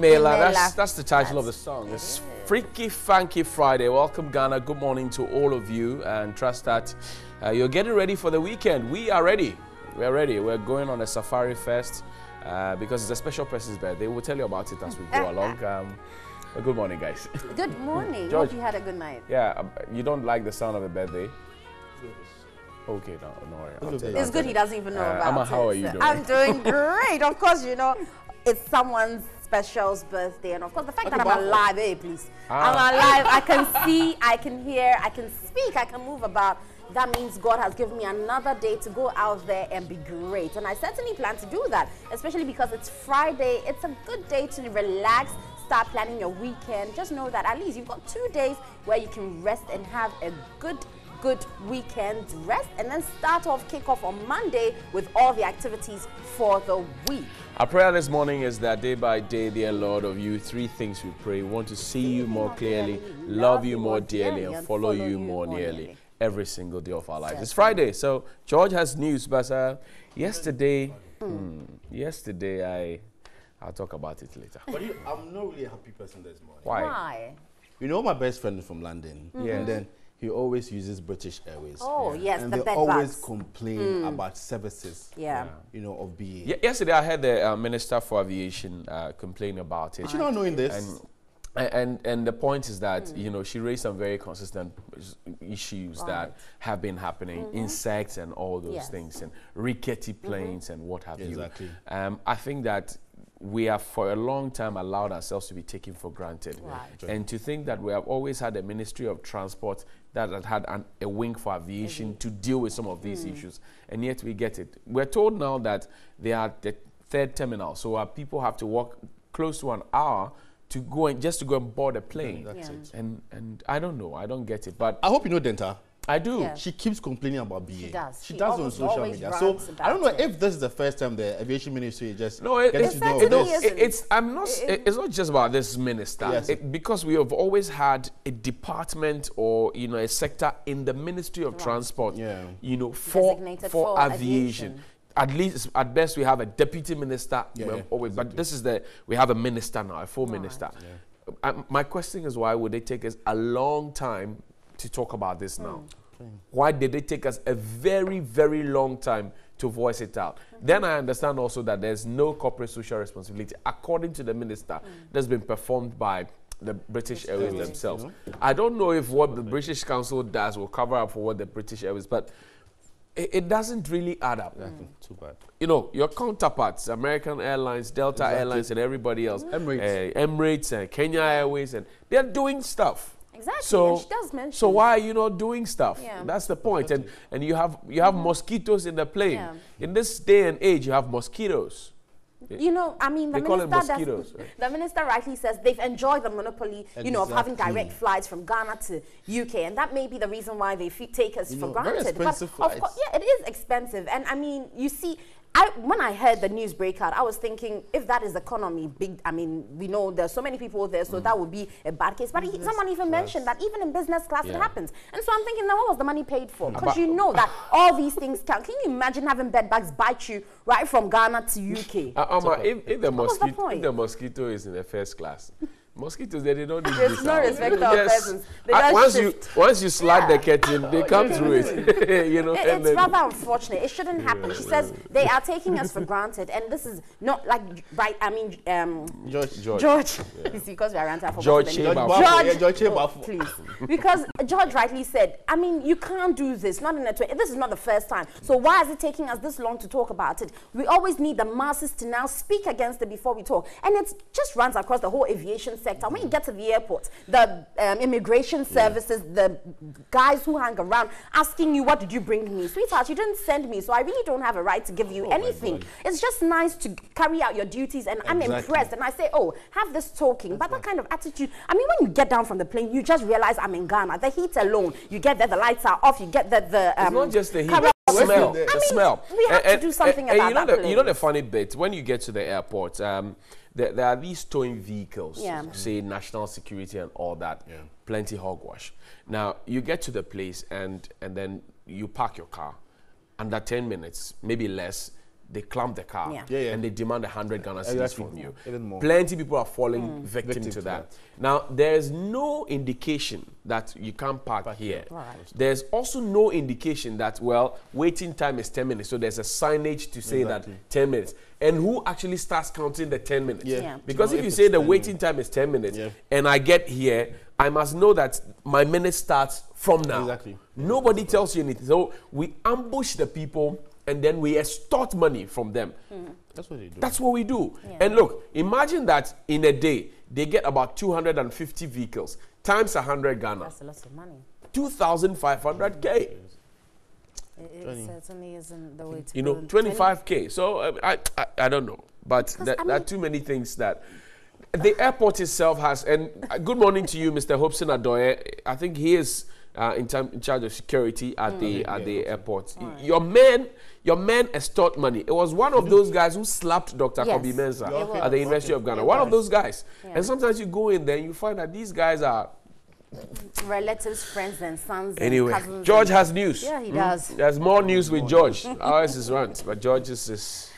Mela, that's the title of the song. It's Freaky Funky Friday. Welcome, Ghana. Good morning to all of you, and trust that you're getting ready for the weekend. We are ready. We're ready. We're going on a safari fest because it's a special person's birthday. We'll tell you about it as we go along. Good morning, guys. Good morning. George, hope you had a good night. Yeah, you don't like the sound of a birthday? Okay, no worry. It's good he doesn't even know about Amma, it. how are you doing? I'm doing great. Of course, you know, it's someone's special's birthday. And of course, the fact that I'm alive, hey, please. I'm alive. I can see, I can hear, I can speak, I can move about. That means God has given me another day to go out there and be great. And I certainly plan to do that, especially because it's Friday. It's a good day to relax, start planning your weekend. Just know that at least you've got 2 days where you can rest and have a good weekend rest, and then kick off on Monday with all the activities for the week. Our prayer this morning is that day by day, dear Lord, of you, 3 things we pray. We want to see you more clearly, love you more dearly, and follow you more nearly every single day of our lives. It's Friday, so George has news, but yesterday, I'll talk about it later. But I'm not really a happy person this morning. Why? You know, my best friend is from London, and then he always uses British Airways. Oh, yes, and the they bed always bugs. complain about services. Yeah. You know, of BA. Yesterday, I heard the Minister for Aviation complain about it. But you're not knowing this. And the point is that, you know, she raised some very consistent issues that have been happening, insects and all those things, and rickety planes and what have you. I think that we have for a long time allowed ourselves to be taken for granted. And to think that we have always had a Ministry of Transport that had a wing for aviation to deal with some of these issues, and yet we get it. We're told now that they are the 3rd terminal, so our people have to walk close to an hour to go and just to go and board a plane. That's it. And I don't know, I don't get it, but I hope you know Denta. I do. Yeah. She keeps complaining about BA. She does. She does on social media. So I don't know if this is the first time the aviation ministry just gets to know this. It's not just about this minister. Yes. Because we have always had a department or a sector in the Ministry of Transport. Designated for aviation. At least, at best, we have a deputy minister. But this is we have a minister now, a full minister. My question is, why would it take us a long time to talk about this now? Why did it take us a very, very long time to voice it out? Then I understand also that there's no corporate social responsibility, according to the minister, that's been performed by the British Airways themselves. I don't know if what the British Council does will cover up for what the British Airways, but it doesn't really add up. Too bad. You know, your counterparts, American Airlines, Delta Airlines, and everybody else, Emirates and Kenya Airways, and they're doing stuff. Exactly. So, and she does mention. So why are you not doing stuff? That's the point. And you have mosquitoes in the plane. In this day and age, you have mosquitoes. You know, I mean, the minister rightly says they've enjoyed the monopoly, of having direct flights from Ghana to UK, and that may be the reason why they take us for granted. Very expensive but of course, it is expensive, and I mean, you see. When I heard the news breakout, I was thinking, if that is economy, big, I mean, we know there's so many people there, so that would be a bad case. But someone even mentioned that even in business class it happens. And so I'm thinking, now what was the money paid for? Because you know that all these things count. Can you imagine having bed bugs bite you right from Ghana to UK? If the mosquito is in the first class, mosquitoes, they don't need There's no respect of persons. Once you slide the curtain, they come through it. It's rather unfortunate. It shouldn't happen. She says they are taking us for granted, and this is not like right. I mean, George. You see, because we are ranting for George, please. Because George rightly said, I mean, you can't do this. Not in this is not the first time. So why is it taking us this long to talk about it? We always need the masses to now speak against it before we talk, and it just runs across the whole aviation sector. When you get to the airport, the immigration services, the guys who hang around asking you, what did you bring me? Sweetheart, you didn't send me, so I really don't have a right to give you anything. It's just nice to carry out your duties, and I'm impressed. And I say, oh, have this talking. But that kind of attitude, I mean, when you get down from the plane, you just realize I'm in Ghana. The heat alone, you get there, the lights are off, you get there, it's not just the heat. The smell. We have to do something about that. You know the funny bit, when you get to the airport, there are these towing vehicles, say national security and all that, plenty hogwash. Now, you get to the place and then you park your car. Under 10 minutes, maybe less, they clamp the car and they demand 100 Ghana cedis from you. Plenty people are falling victim to that. Now, there's no indication that you can't park here. Right. There's also no indication that, well, waiting time is 10 minutes. So there's a signage to say that 10 minutes. And who actually starts counting the 10 minutes? Because if you say the waiting time is 10 minutes and I get here, I must know that my minute starts from now. Nobody tells you anything. So we ambush the people and then we extort money from them. That's what they do. That's what we do. And look, imagine that in a day, they get about 250 vehicles times 100 Ghana. That's a lot of money. 2,500K. It certainly isn't the way to You know, 25K. So I don't know. But there are too many things that the airport itself has. And good morning to you, Mr. Hobson Adoye. I think he is in charge of security at the airport. Right. Your men extort money. It was one of those guys who slapped Dr. Kobe Mensah at the University of Ghana. One of those guys. And sometimes you go in there and you find that these guys are relatives, friends, and sons. Anyway, and cousins. George has news. Yeah, he does. There's more news with George. Ours is rant, but George's is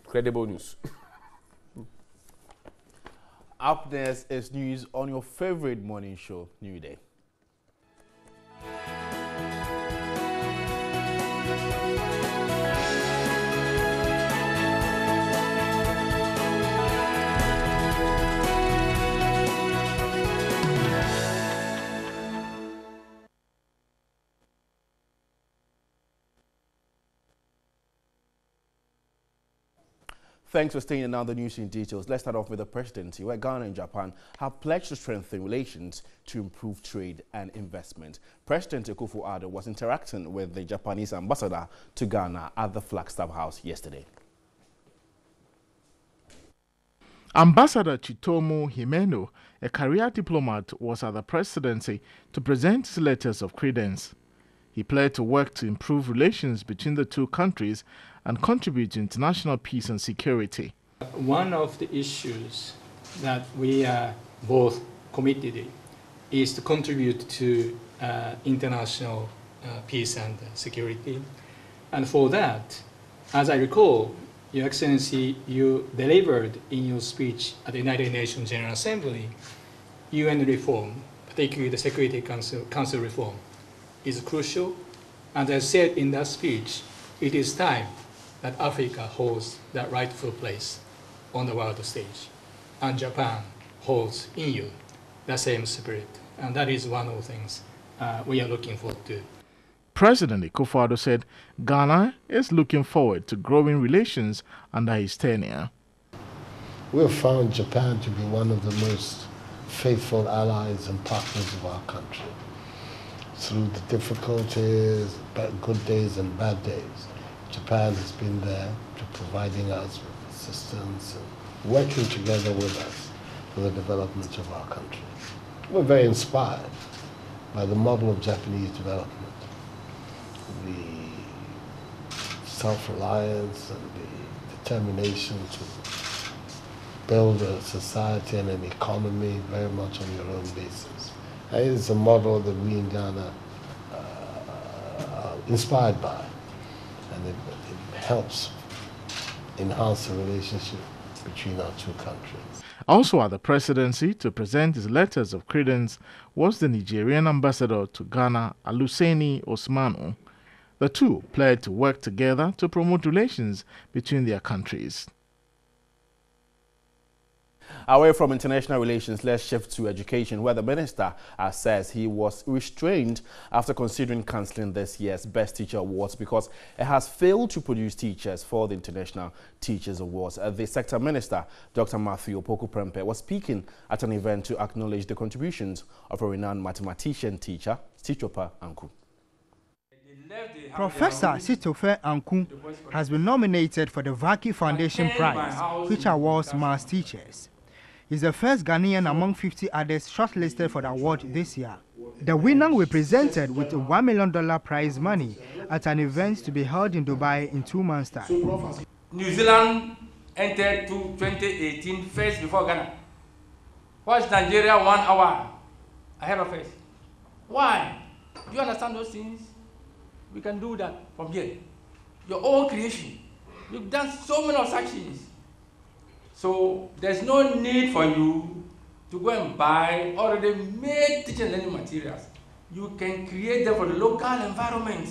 credible news. Up next is news on your favorite morning show, NewDay. Thanks for staying in now the news in details. Let's start off with the presidency, where Ghana and Japan have pledged to strengthen relations to improve trade and investment. President Akufo-Addo was interacting with the Japanese ambassador to Ghana at the Flagstaff House yesterday. Ambassador Chitomo Himeno, a career diplomat, was at the presidency to present his letters of credence. He pledged to work to improve relations between the two countries and contribute to international peace and security. One of the issues that we are both committed in is to contribute to international peace and security. And for that, as I recall, Your Excellency, you delivered in your speech at the United Nations General Assembly, UN reform, particularly the Security Council reform, is crucial. And as I said in that speech, it is time that Africa holds that rightful place on the world stage. And Japan holds in you the same spirit. And that is one of the things we are looking forward to. President Akufo-Addo said Ghana is looking forward to growing relations under his tenure. We have found Japan to be one of the most faithful allies and partners of our country. Through the difficulties, good days and bad days, Japan has been there to providing us with assistance and working together with us for the development of our country. We're very inspired by the model of Japanese development, the self-reliance and the determination to build a society and an economy very much on your own basis. And it is a model that we in Ghana are inspired by. And it helps enhance the relationship between our two countries. Also at the presidency to present his letters of credence was the Nigerian ambassador to Ghana, Aluseni Osmanu. The two pledged to work together to promote relations between their countries. Away from international relations, let's shift to education, where the minister says he was restrained after considering cancelling this year's Best Teacher Awards because it has failed to produce teachers for the International Teachers Awards. The sector minister, Dr. Matthew Opoku-Prempeh, was speaking at an event to acknowledge the contributions of a renowned mathematician teacher, Sitofe Anku. Professor Sitofe Anku has been nominated for the Vaki Foundation Prize, which awards maths teachers. He's the first Ghanaian among 50 others shortlisted for the award this year. The winner will be presented with a $1 million prize money at an event to be held in Dubai in 2 months' time. New Zealand entered to 2018 first before Ghana. What's Nigeria 1 hour ahead of us? Why? Do you understand those things? We can do that from here. Your own creation. You've done so many of such things. So there's no need for you to go and buy already made teaching and learning materials. You can create them for the local environment.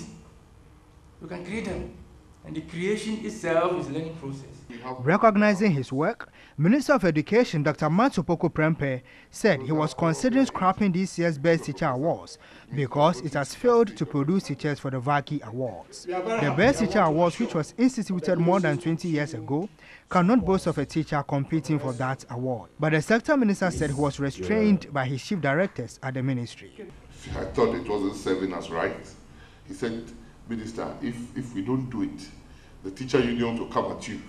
You can create them. And the creation itself is a learning process. Recognizing his work, Minister of Education Dr. Matsopoko Prempeh said he was considering scrapping this year's Best Teacher Awards because it has failed to produce teachers for the Vaki Awards. The Best Teacher Awards, which was instituted more than 20 years ago, cannot boast of a teacher competing for that award. But the sector minister said he was restrained by his chief directors at the ministry. I thought it wasn't serving us right. He said, Minister, if we don't do it, the teacher union will come at you.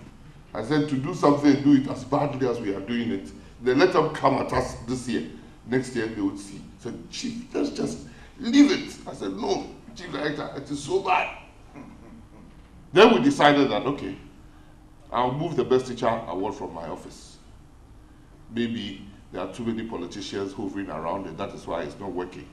I said, to do something, do it as badly as we are doing it. Then let them come at us this year. Next year, they would see. He said, Chief, let's just leave it. I said, no, Chief Director, it is so bad. Then we decided that, okay, I'll move the Best Teacher Award from my office. Maybe there are too many politicians hovering around it. That is why it's not working.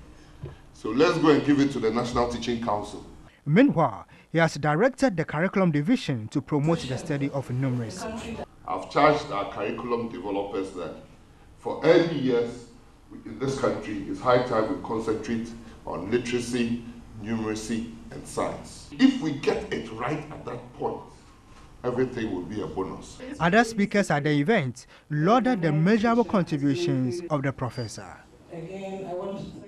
So let's go and give it to the National Teaching Council. Meanwhile, he has directed the curriculum division to promote the study of numeracy. I've charged our curriculum developers that for early years in this country, it's high time we concentrate on literacy, numeracy, and science. If we get it right at that point, everything will be a bonus. Other speakers at the event lauded the measurable contributions of the professor. Again, I want to thank.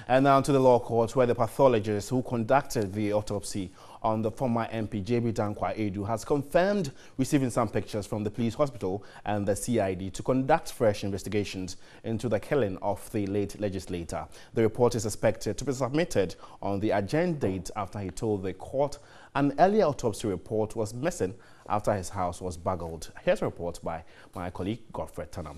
And now to the law court, where the pathologist who conducted the autopsy on the former MP J.B. Dankwa Edu has confirmed receiving some pictures from the police hospital and the CID to conduct fresh investigations into the killing of the late legislator. The report is expected to be submitted on the agenda date after he told the court an earlier autopsy report was missing after his house was burgled. Here's a report by my colleague Godfrey Tanam.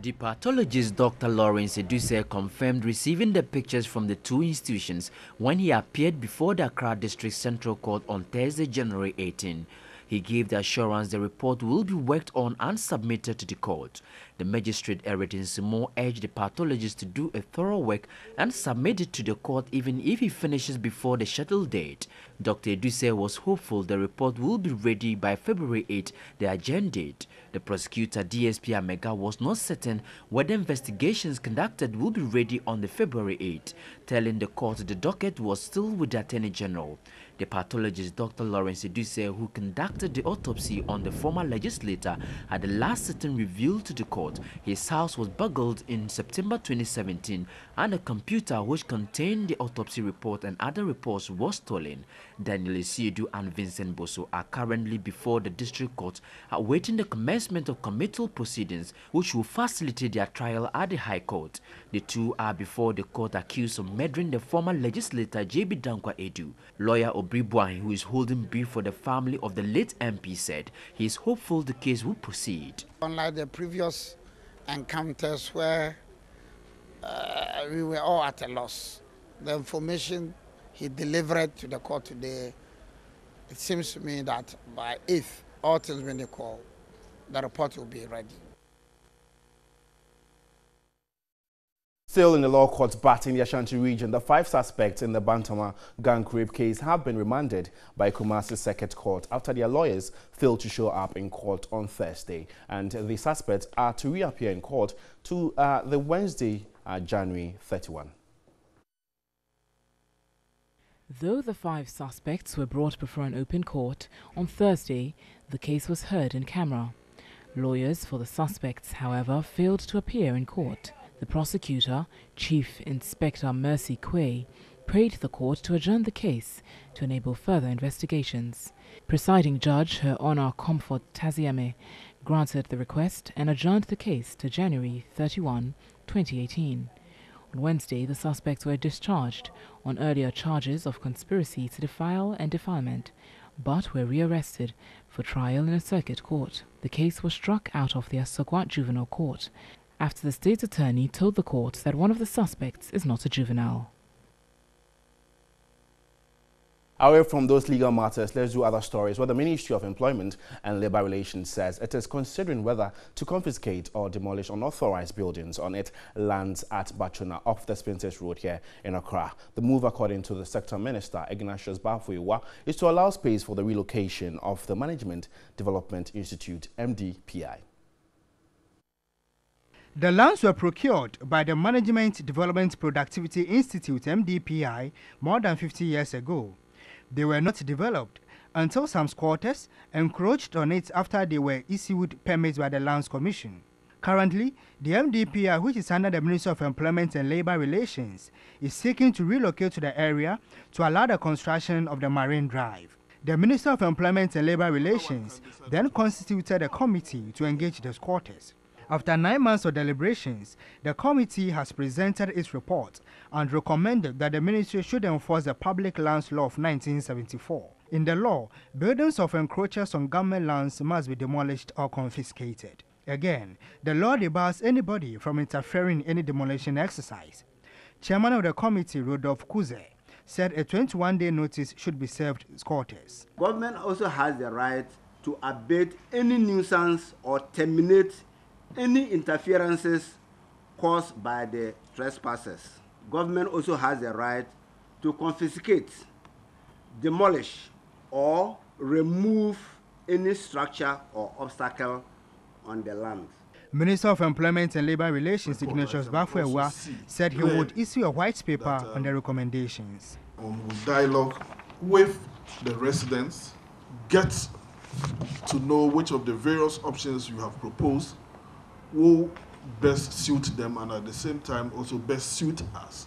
The pathologist Dr. Lawrence Eduse confirmed receiving the pictures from the two institutions when he appeared before the Accra District Central Court on Thursday, January 18. He gave the assurance the report will be worked on and submitted to the court. The magistrate Eritin Simo urged the pathologist to do a thorough work and submit it to the court even if he finishes before the scheduled date. Dr. Eduse was hopeful the report will be ready by February 8, the agenda date. The prosecutor DSP Amega was not certain whether investigations conducted will be ready on the February 8, telling the court the docket was still with the Attorney General. The pathologist Dr. Lawrence Eduse, who conducted the autopsy on the former legislator, at the last sitting revealed to the court his house was burgled in September 2017 and a computer which contained the autopsy report and other reports was stolen. Daniel Isiedu and Vincent Boso are currently before the district court awaiting the commencement of committal proceedings which will facilitate their trial at the High Court. The two are before the court accused of murdering the former legislator J.B. Dankwa Edu. Lawyer Obribwai, who is holding brief for the family of the late MP, said he is hopeful the case will proceed. Unlike the previous encounters where we were all at a loss, the information he delivered to the court today, it seems to me that by 8th, all things being equal, the report will be ready. Still in the law courts but in the Ashanti region, the 5 suspects in the Bantama gang rape case have been remanded by Kumasi Circuit Court after their lawyers failed to show up in court on Thursday. And the suspects are to reappear in court to the Wednesday, January 31. Though the 5 suspects were brought before an open court, on Thursday the case was heard in camera. Lawyers for the suspects, however, failed to appear in court. The prosecutor, Chief Inspector Mercy Quay, prayed the court to adjourn the case to enable further investigations. Presiding Judge Her Honor Comfort Taziame granted the request and adjourned the case to January 31, 2018. On Wednesday, the suspects were discharged on earlier charges of conspiracy to defile and defilement, but were rearrested for trial in a circuit court. The case was struck out of the Asokwa Juvenile Court after the state attorney told the court that one of the suspects is not a juvenile. Away from those legal matters, let's do other stories where the Ministry of Employment and Labour Relations says it is considering whether to confiscate or demolish unauthorized buildings on its lands at Batruna off the Princess Road here in Accra. The move, according to the Sector Minister, Ignatius Bafuiwa, is to allow space for the relocation of the Management Development Institute, MDPI. The lands were procured by the Management Development Productivity Institute, MDPI, more than 50 years ago. They were not developed until some squatters encroached on it after they were issued permits by the Lands Commission. Currently, the MDPI, which is under the Ministry of Employment and Labour Relations, is seeking to relocate to the area to allow the construction of the Marine Drive. The Minister of Employment and Labour Relations then constituted a committee to engage the squatters. After 9 months of deliberations, the committee has presented its report and recommended that the ministry should enforce the Public Lands Law of 1974. In the law, buildings of encroachers on government lands must be demolished or confiscated. Again, the law debars anybody from interfering in any demolition exercise. Chairman of the committee, Rodolphe Kuze, said a 21-day notice should be served squatters. Government also has the right to abate any nuisance or terminate any interferences caused by the trespassers. Government also has the right to confiscate, demolish, or remove any structure or obstacle on the land. Minister of Employment and Labour Relations, Ignatius Bafuewa, said he would issue a white paper on the recommendations. With dialogue with the residents, get to know which of the various options you have proposed will best suit them and at the same time also best suit us,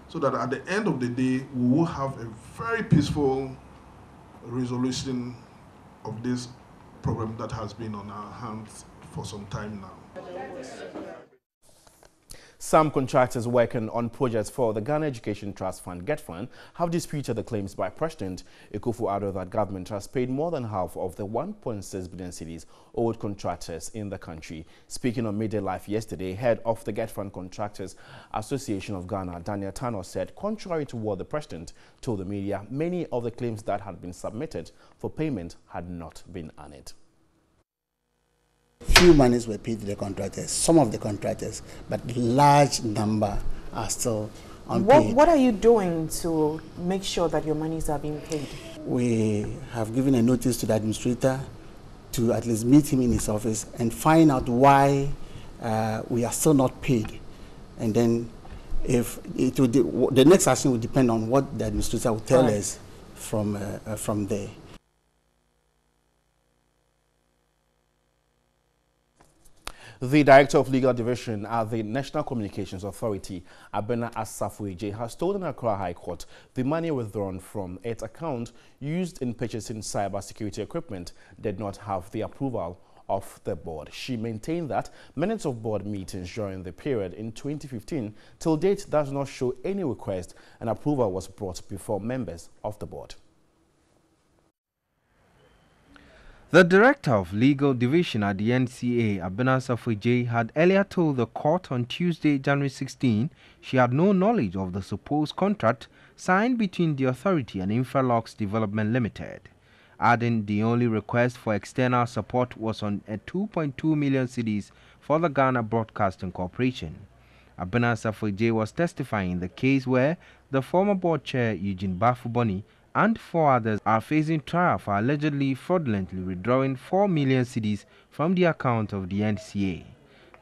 so that at the end of the day we will have a very peaceful resolution of this problem that has been on our hands for some time now. Some contractors working on projects for the Ghana Education Trust Fund, GETFund, have disputed the claims by President Akufo-Addo that government has paid more than half of the 1.6 billion cedis owed contractors in the country. Speaking on Midday Live yesterday, head of the GETFund Contractors Association of Ghana, Daniel Tano, said, contrary to what the president told the media, many of the claims that had been submitted for payment had not been honored. Few monies were paid to the contractors, some of the contractors, but large number are still unpaid. What are you doing to make sure that your monies are being paid? We have given a notice to the administrator to at least meet him in his office and find out why we are still not paid. And then if it would, the next action will depend on what the administrator will tell us from there. The Director of Legal Division at the National Communications Authority, Abena Asafueje, has told the Accra High Court the money withdrawn from its account used in purchasing cybersecurity equipment did not have the approval of the board. She maintained that minutes of board meetings during the period in 2015 till date does not show any request and approval was brought before members of the board. The Director of Legal Division at the NCA, Abena Asafueje, had earlier told the court on Tuesday, January 16, she had no knowledge of the supposed contract signed between the authority and Infralox Development Limited, adding the only request for external support was on a 2.2 million cedis for the Ghana Broadcasting Corporation. Abena Asafueje was testifying in the case where the former board chair, Eugene Bafuboni, and 4 others are facing trial for allegedly fraudulently withdrawing 4 million cedis from the account of the NCA.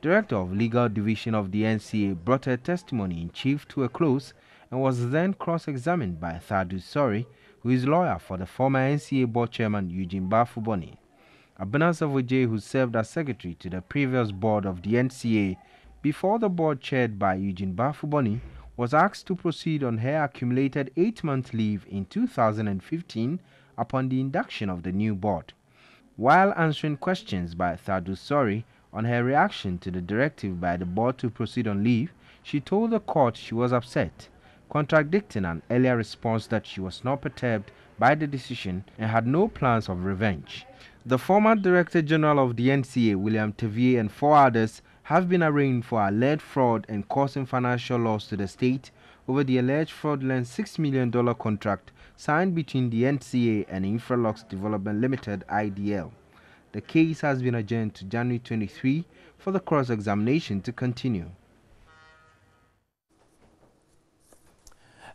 Director of Legal Division of the NCA brought her testimony in chief to a close and was then cross-examined by Thadu Sori, who is lawyer for the former NCA board chairman Eugene Bafuboni. Abena Asafueje, who served as secretary to the previous board of the NCA before the board chaired by Eugene Bafuboni, was asked to proceed on her accumulated 8-month leave in 2015 upon the induction of the new board. While answering questions by Thadu Sori on her reaction to the directive by the board to proceed on leave, she told the court she was upset, contradicting an earlier response that she was not perturbed by the decision and had no plans of revenge. The former Director General of the NCA, William Tevier, and 4 others have been arraigned for alleged fraud and causing financial loss to the state over the alleged fraudulent $6 million contract signed between the NCA and Infralux Development Limited (IDL). The case has been adjourned to January 23 for the cross-examination to continue.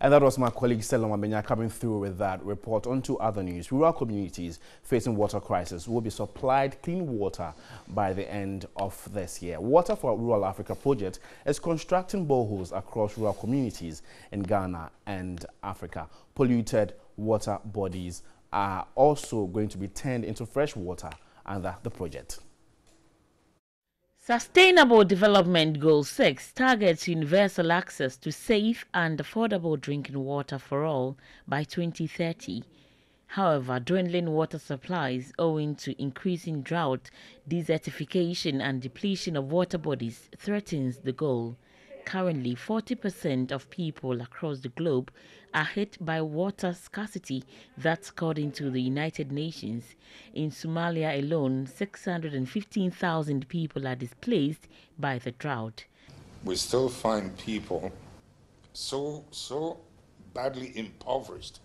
And that was my colleague Stella Mabenya coming through with that report. On to other news. Rural communities facing water crisis will be supplied clean water by the end of this year. Water for Rural Africa project is constructing boreholes across rural communities in Ghana and Africa. Polluted water bodies are also going to be turned into fresh water under the project. Sustainable Development Goal 6 targets universal access to safe and affordable drinking water for all by 2030. However, dwindling water supplies owing to increasing drought, desertification and depletion of water bodies threatens the goal. Currently, 40% of people across the globe are hit by water scarcity. That's according to the United Nations. In Somalia alone, 615,000 people are displaced by the drought. We still find people so badly impoverished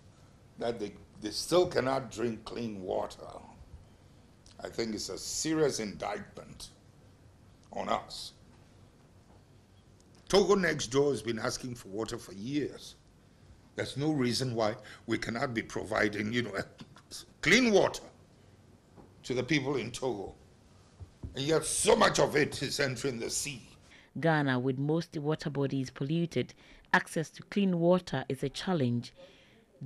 that they still cannot drink clean water. I think it's a serious indictment on us. Togo next door has been asking for water for years. There's no reason why we cannot be providing, clean water to the people in Togo. And yet so much of it is entering the sea. Ghana, with most water bodies polluted, access to clean water is a challenge.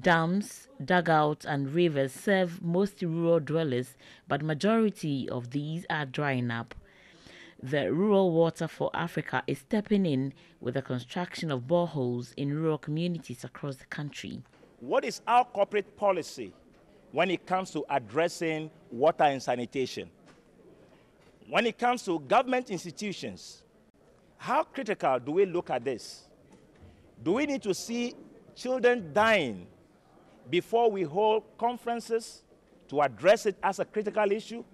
Dams, dugouts and rivers serve most rural dwellers, but majority of these are drying up. The Rural Water for Africa is stepping in with the construction of boreholes in rural communities across the country. What is our corporate policy when it comes to addressing water and sanitation? When it comes to government institutions, how critical do we look at this? Do we need to see children dying before we hold conferences to address it as a critical issue?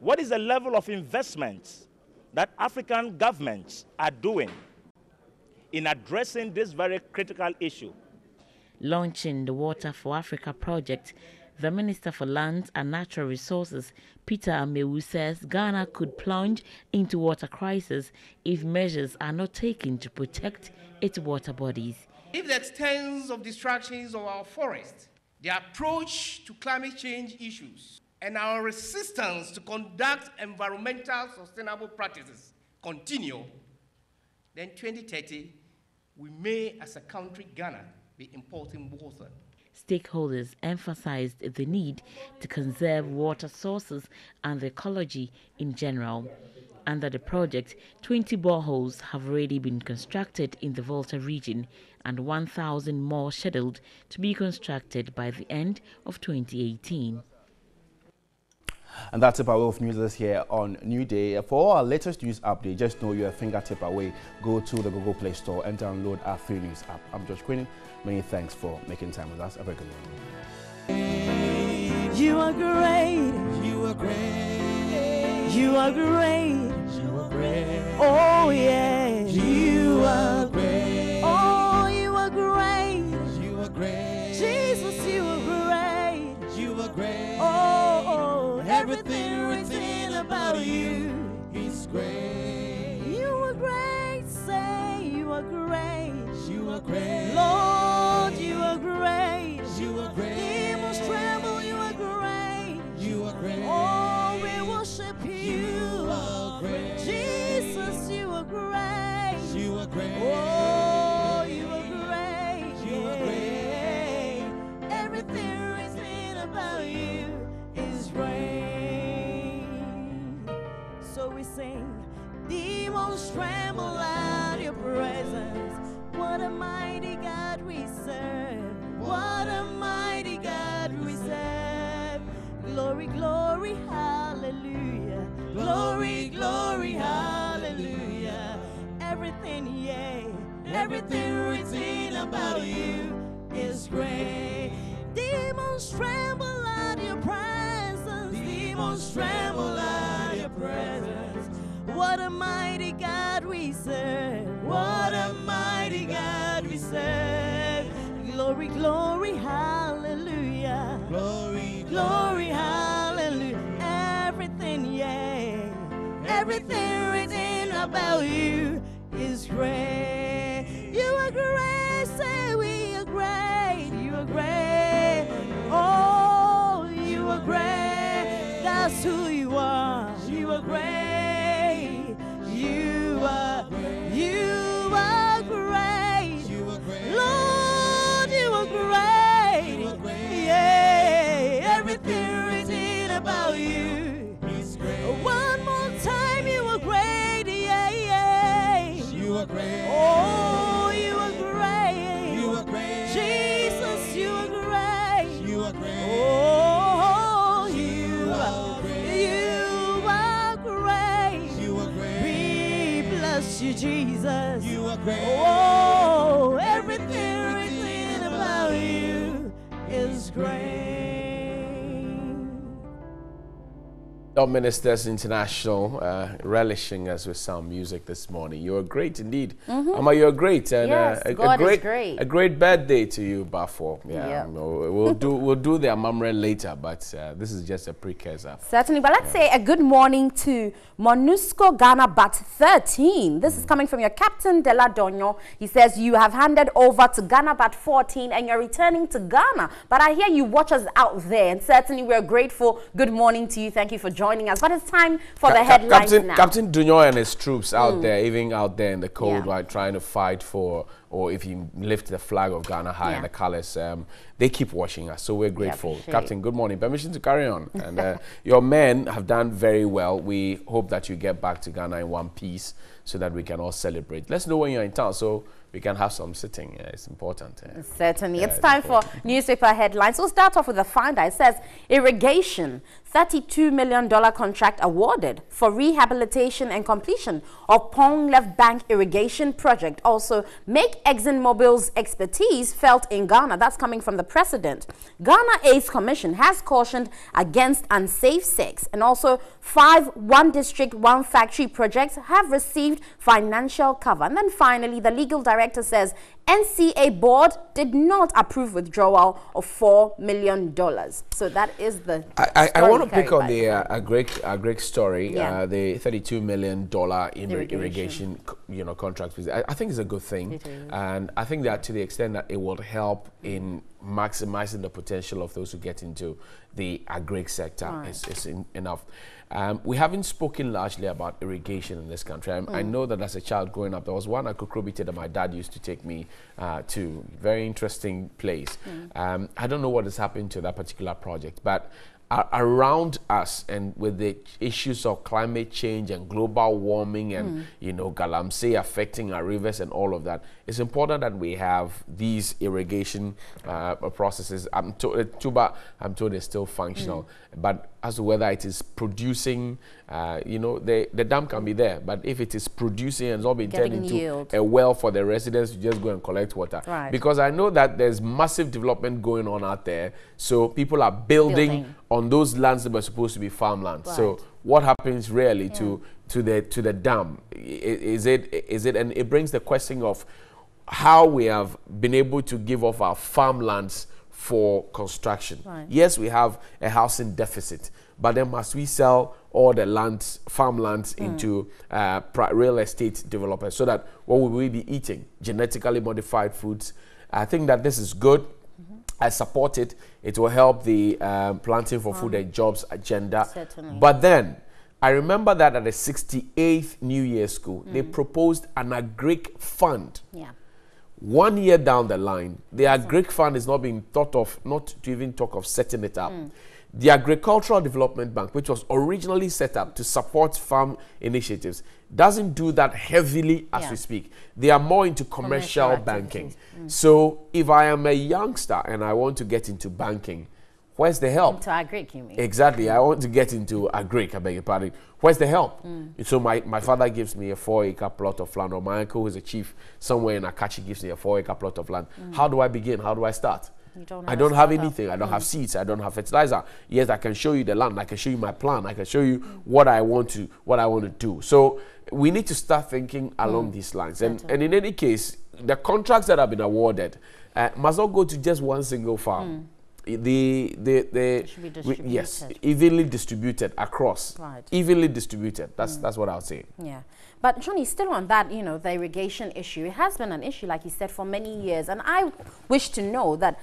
What is the level of investment that African governments are doing in addressing this very critical issue? Launching the Water for Africa project, the Minister for Lands and Natural Resources, Peter Amewu, says Ghana could plunge into water crisis if measures are not taken to protect its water bodies. If the extent of destructions of our forests, the approach to climate change issues, and our resistance to conduct environmental sustainable practices continue, then 2030, we may, as a country, Ghana, be importing water. Stakeholders emphasized the need to conserve water sources and the ecology in general. Under the project, 20 boreholes have already been constructed in the Volta region and 1,000 more scheduled to be constructed by the end of 2018. And that's about all of news this here on NewDay. For our latest news update, just know you're a fingertip away. Go to the Google Play Store and download our 3 News app. I'm George Quinn. Many thanks for making time with us. A very good morning. You are great. You are great. You are great. You are great. Oh yeah. You are great. Oh, you are great. You are great. Jesus, you are great. You are great. Oh, everything written about you is great. You are great. Say you are great. You are great. Lord, you are great. You are great. Demons tremble. You are great. You are great. Oh, we worship you. You are great. Jesus, you are great. You are great. Oh, you are great. You are great. Everything written about you is great. So we sing, demons tremble at your presence. What a mighty God we serve. What a mighty God we serve. Glory, glory, hallelujah. Glory, glory, hallelujah. Everything, yeah, everything written about you is great. Demons tremble at your presence. Demons tremble at your presence. What a mighty God we serve. What a mighty God we save. Glory, glory, hallelujah. Glory, glory, hallelujah. Everything, yeah. Everything written about you is great. You are great, say we are great. You are great. Oh, you are great. That's who you are. You are great. You are great. Lord, you are great. Yeah, everything written about you is great. One more time, you are great. Yeah, yeah. You are great. Oh, you are great. You are great. Jesus, you are great. You are great. Oh, you are great. You are great. You are great. We bless you, Jesus. You are great. Oh, everything written about you is great. Ministers International relishing us with some music this morning. You're great indeed. Ama, you're great, and yes, a great birthday to you, Bafo. Yeah, we'll do the Amamre later, but this is just a precursor. Certainly, but let's say a good morning to Monusco Ghana Bat 13. This is coming from your captain De La Donyo. He says you have handed over to Ghana Bat 14 and you're returning to Ghana. But I hear you watch us out there, and certainly we're grateful. Good morning to you. Thank you for joining us. But it's time for the headlines now. Captain Dunyo and his troops out there, even out there in the cold, right, trying to fight for, or if you lift the flag of Ghana high and the colors, they keep watching us. So we're grateful. Captain, good morning. Permission to carry on. And your men have done very well. We hope that you get back to Ghana in one piece so that we can all celebrate. Let's know when you're in town so we can have some sitting. It's important. Certainly. It's time for newspaper headlines. We'll start off with the finder. It says, irrigation, $32 million contract awarded for rehabilitation and completion of Pong Left Bank irrigation project. Also, make ExxonMobil's expertise felt in Ghana. That's coming from the president. Ghana AIDS Commission has cautioned against unsafe sex. And also, 5 one district, one factory projects have received financial cover. And then finally, the legal director says NCA board did not approve withdrawal of $4 million. So that is the I want to pick on the Agric story, the $32 million irrigation contract. I think it's a good thing, and I think that to the extent that it will help in maximizing the potential of those who get into the agric sector is enough. We haven't spoken largely about irrigation in this country. I know that as a child growing up, there was one Akukrobite that my dad used to take me to. Very interesting place. I don't know what has happened to that particular project, but around us and with the issues of climate change and global warming and galamsey affecting our rivers and all of that, it's important that we have these irrigation processes. I'm told it's still functional, but as to whether it is producing, the dam can be there, but if it is producing and it's not being turned into a well for the residents to just go and collect water. Because I know that there's massive development going on out there, so people are building on those lands that were supposed to be farmland. So what happens really to the dam? Is it and it brings the question of how we have been able to give off our farmlands for construction. Yes, we have a housing deficit, but then must we sell all the farmlands into real estate developers so that what will we be eating? Genetically modified foods. I think that this is good. I support it. It will help the planting for food and jobs agenda. Certainly. But then I remember that at the 68th New Year school, they proposed an agric fund. 1 year down the line, the agric fund is not being thought of, not to even talk of setting it up. The Agricultural Development Bank, which was originally set up to support farm initiatives, doesn't do that heavily as we speak. They are more into commercial banking. So if I am a youngster and I want to get into banking, where's the help? Into agric, you mean? Exactly. I want to get into agric, I beg your pardon. Where's the help? So my father gives me a 4-acre plot of land, or my uncle who is a chief somewhere in Akachi gives me a 4-acre plot of land. How do I begin? How do I start? I don't have anything. I don't have seeds. I don't have fertilizer. Yes, I can show you the land. I can show you my plan. I can show you what I want to do. So we need to start thinking along these lines. And in any case, the contracts that have been awarded must not go to just one single farm. Should be distributed. Yes, evenly distributed across. Right. Evenly distributed. That's what I'll say. Yeah. But Johnny, still on that, you know, the irrigation issue, it has been an issue, like you said, for many years. And I wish to know that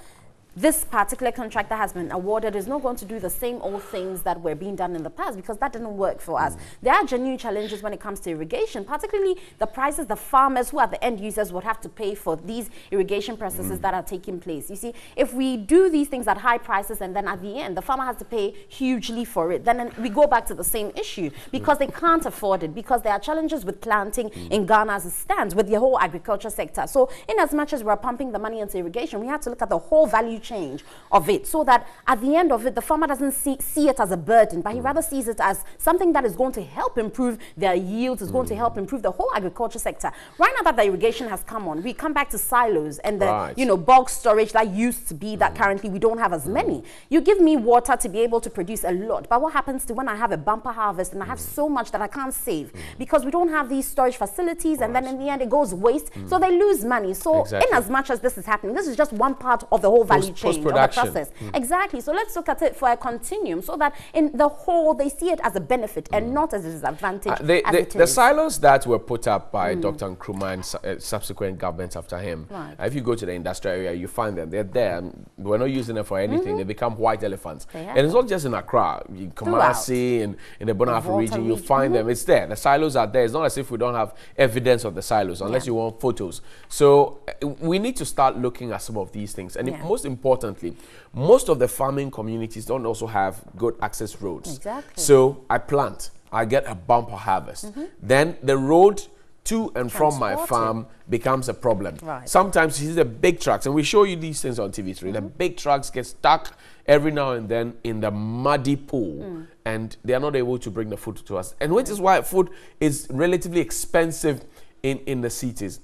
this particular contract that has been awarded is not going to do the same old things that were being done in the past, because that didn't work for us. There are genuine challenges when it comes to irrigation, particularly the prices the farmers who are the end users would have to pay for these irrigation processes that are taking place. You see, if we do these things at high prices and then at the end the farmer has to pay hugely for it, then we go back to the same issue, because they can't afford it, because there are challenges with planting in Ghana as it stands with the whole agriculture sector. So in as much as we're pumping the money into irrigation, we have to look at the whole value change of it, so that at the end of it, the farmer doesn't see it as a burden, but he rather sees it as something that is going to help improve their yields, is going to help improve the whole agriculture sector. Right now that the irrigation has come on, we come back to silos and the you know, bulk storage that used to be that currently we don't have as many. You give me water to be able to produce a lot, but what happens to when I have a bumper harvest and I have so much that I can't save because we don't have these storage facilities, and then in the end it goes waste, so they lose money. So in as much as this is happening, this is just one part of the whole value chain. Process. Exactly. So let's look at it for a continuum, so that in the whole they see it as a benefit and not as a disadvantage. The silos that were put up by Dr. Nkrumah and subsequent governments after him, if you go to the industrial area, you find them. They're there. We're not using them for anything. They become white elephants. And it's not just in Accra, in Kumasi, and in the Bonafide region, you find them. It's there. The silos are there. It's not as if we don't have evidence of the silos, unless you want photos. So we need to start looking at some of these things. And most importantly, most of the farming communities don't also have good access roads. Exactly. So I plant, I get a bumper harvest. Then the road to and from my farm becomes a problem. Sometimes you see the big trucks, and we show you these things on TV3. The big trucks get stuck every now and then in the muddy pool, and they are not able to bring the food to us. And which is why food is relatively expensive in the cities.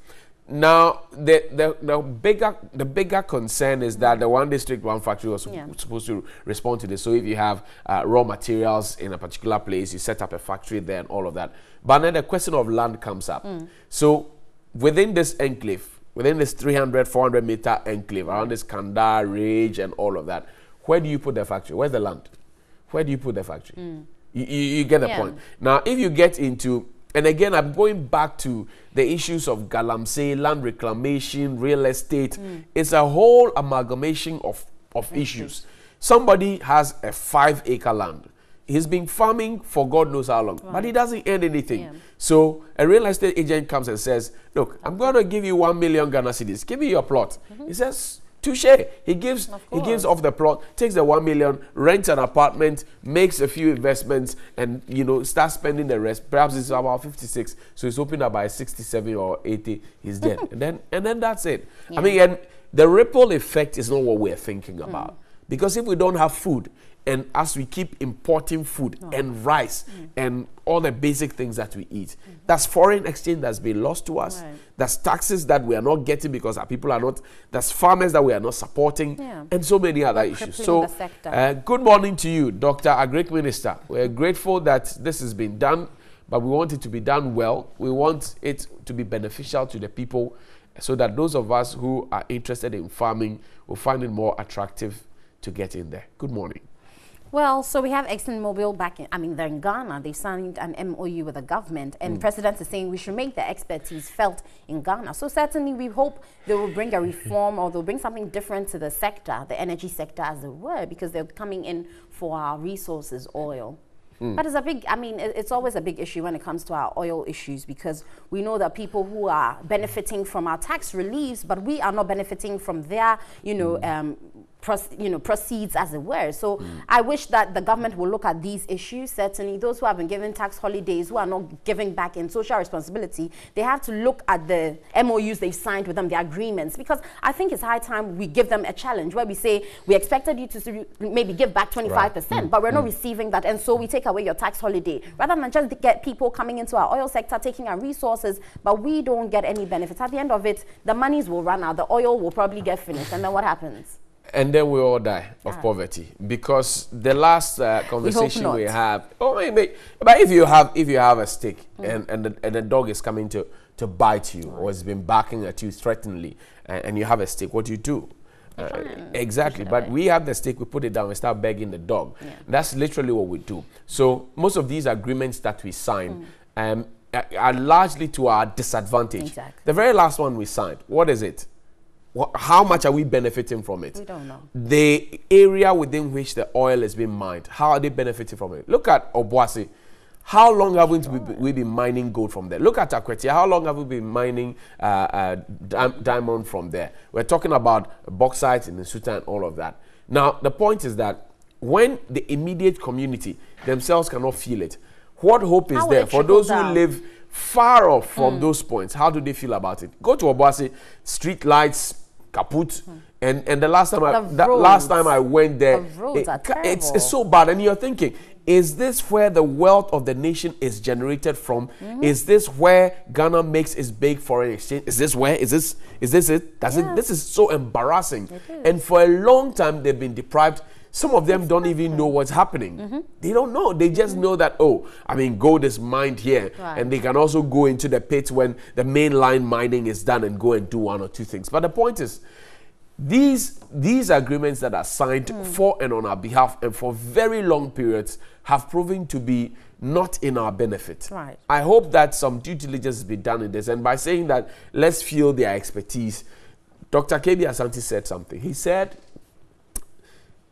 Now, the bigger concern is that the one district, one factory was supposed to respond to this. So if you have raw materials in a particular place, you set up a factory there and all of that. But then the question of land comes up. So within this enclave, within this 300, 400 meter enclave, around this Kandar Ridge and all of that, where do you put the factory? Where's the land? Where do you put the factory? You get the point. Now, if you get into, and again, I'm going back to the issues of galamsey, land reclamation, real estate. It's a whole amalgamation of issues. Somebody has a 5-acre land. He's been farming for God knows how long, but he doesn't earn anything. So a real estate agent comes and says, look, I'm going to give you 1 million Ghana cedis. Give me your plot. He says, touche. He gives off the plot, takes the 1 million, rents an apartment, makes a few investments, and starts spending the rest. Perhaps it's about 56, so he's hoping that by 67 or 80 he's dead, and then that's it. I mean, and the ripple effect is not what we're thinking about, because if we don't have food, and as we keep importing food and rice and all the basic things that we eat, that's foreign exchange that's been lost to us. That's taxes that we are not getting because our people are not, that's farmers that we are not supporting, and so many other issues. So good morning to you, Dr. Agric Minister. We're grateful that this has been done, but we want it to be done well. We want it to be beneficial to the people, so that those of us who are interested in farming will find it more attractive to get in there. Good morning. Well, so we have ExxonMobil back they're in Ghana. They signed an MOU with the government, and the president is saying we should make the expertise felt in Ghana. So certainly we hope they will bring a reform, or they'll bring something different to the sector, the energy sector as it were, because they're coming in for our resources, oil. But it's a big, it's always a big issue when it comes to our oil issues, because we know that people who are benefiting from our tax reliefs, but we are not benefiting from their, proceeds as it were. So I wish that the government will look at these issues. Certainly those who have been given tax holidays, who are not giving back in social responsibility, they have to look at the MOUs they've signed with them, the agreements, because I think it's high time we give them a challenge where we say we expected you to maybe give back 25%, but we're not receiving that, and so we take away your tax holiday, rather than just get people coming into our oil sector, taking our resources, but we don't get any benefits. At the end of it, the monies will run out, the oil will probably get finished, and then what happens? And then we all die of poverty, because the last conversation we have. Oh, but if you have a stick and the dog is coming to bite you, or has been barking at you threateningly, and you have a stick, what do you do? Exactly, but we have the stick, we put it down, we start begging the dog. That's literally what we do. So most of these agreements that we sign are largely to our disadvantage. Exactly. The very last one we signed, what is it? How much are we benefiting from it? We don't know. The area within which the oil is being mined, how are they benefiting from it? Look at Obuasi. How long have we been mining gold from there? Look at Akwetia. How long have we been mining diamond from there? We're talking about bauxite in Nsuta and all of that. Now, the point is that when the immediate community themselves cannot feel it, what hope is there for those who live far off from those points? How do they feel about it? Go to Obuasi, street lights, kaput, and the last time I went there, it's so bad. And you're thinking, is this where the wealth of the nation is generated from? Is this where Ghana makes its big foreign exchange? Is this where? Is this it? This is so embarrassing. And for a long time, they've been deprived. Some of them don't even know what's happening. They don't know. They just know that, gold is mined here. Right. And they can also go into the pits when the mainline mining is done and go and do one or two things. But the point is, these agreements that are signed for and on our behalf and for very long periods have proven to be not in our benefit. Right. I hope that some due diligence has been done in this. And by saying that, let's feel their expertise, Dr. Kebi Asante said something. He said,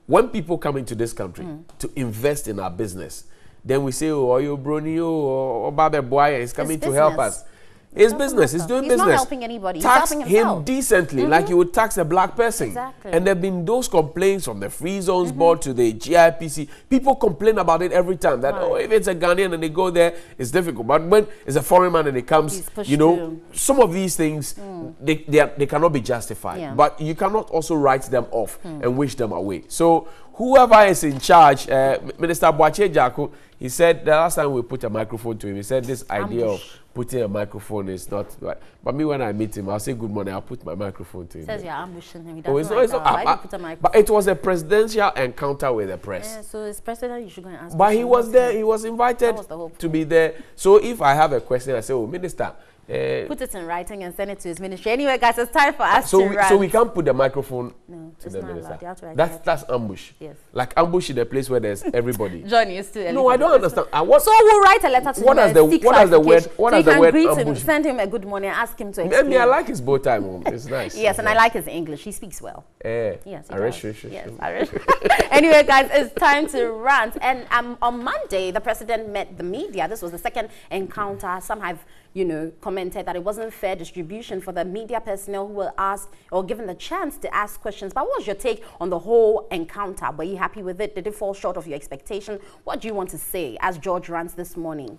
when people come into this country to invest in our business, then we say, are you Brony or Babe Boy is coming to help us. It's business. He's doing business. He's not helping anybody. Tax He's helping himself. him decently, like you would tax a black person. Exactly. And there have been those complaints from the Free Zones Board to the GIPC. People complain about it every time. That if it's a Ghanaian and they go there, it's difficult. But when it's a foreign man and it comes, some of these things they cannot be justified. Yeah. But you cannot also write them off and wish them away. So whoever is in charge, Minister Boache Jaku, he said the last time we put a microphone to him, he said this idea of putting a microphone is not right. But me, when I meet him, I'll say good morning, I'll put my microphone to him. He says you're ambushing him. He doesn't Why do you put a microphone? But it was a presidential encounter with the press. Yeah, so it's president, you should go and ask. But he was there, he was invited to be there. So if I have a question, I say, Minister, put it in writing and send it to his ministry. Anyway, guys, it's time for us to run. So we can't put the microphone to the not minister. That's ambush. Yes. Like ambush in a place where there's everybody. John used to. No, I don't understand. So we'll write a letter to him. What does the word ambush? Him, send him a good morning, ask him to explain. I like his bow tie, Mom. It's nice. Yes, and I like his English. He speaks well. Yes, Yes, Anyway, guys, it's time to rant. And on Monday, the president met the media. This was the second encounter. Some have commented that it wasn't fair distribution for the media personnel who were asked or given the chance to ask questions. But what's your take on the whole encounter? Were you happy with it? Did it fall short of your expectation? What do you want to say as George rants this morning?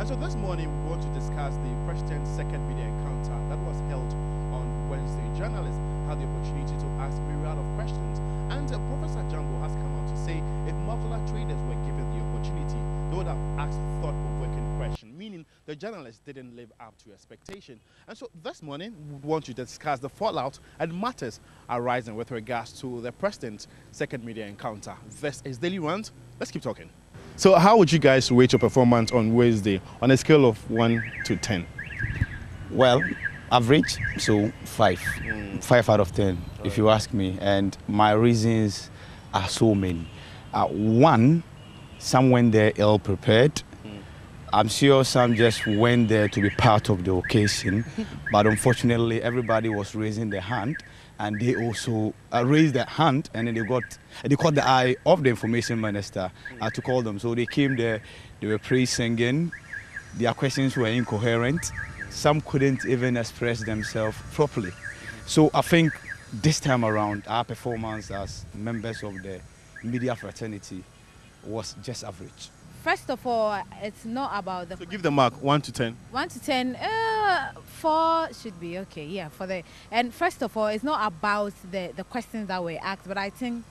So this morning we want to discuss the President's second media encounter that was held on Wednesday. Journalists had the opportunity to ask myriad of questions, and Professor Jambo has come out to say if Mokular traders were given the opportunity, they would have asked thought-provoking questions, meaning the journalists didn't live up to expectation. And so this morning we want to discuss the fallout and matters arising with regards to the President's second media encounter. This is Daily Rant. Let's keep talking. So how would you guys rate your performance on Wednesday on a scale of 1 to 10? Well, average, so 5. 5 out of 10, if you ask me. And my reasons are so many. 1, some went there ill-prepared. I'm sure some just went there to be part of the occasion. But unfortunately, everybody was raising their hand. And they also raised their hand, and then they caught the eye of the information minister to call them. So they came there, they were praise singing, their questions were incoherent. Some couldn't even express themselves properly. So I think this time around, our performance as members of the media fraternity was just average. First of all, it's not about the... So give the mark, 1 to 10. 1 to 10, 4 should be okay, yeah. And first of all, it's not about the questions that were asked, but I think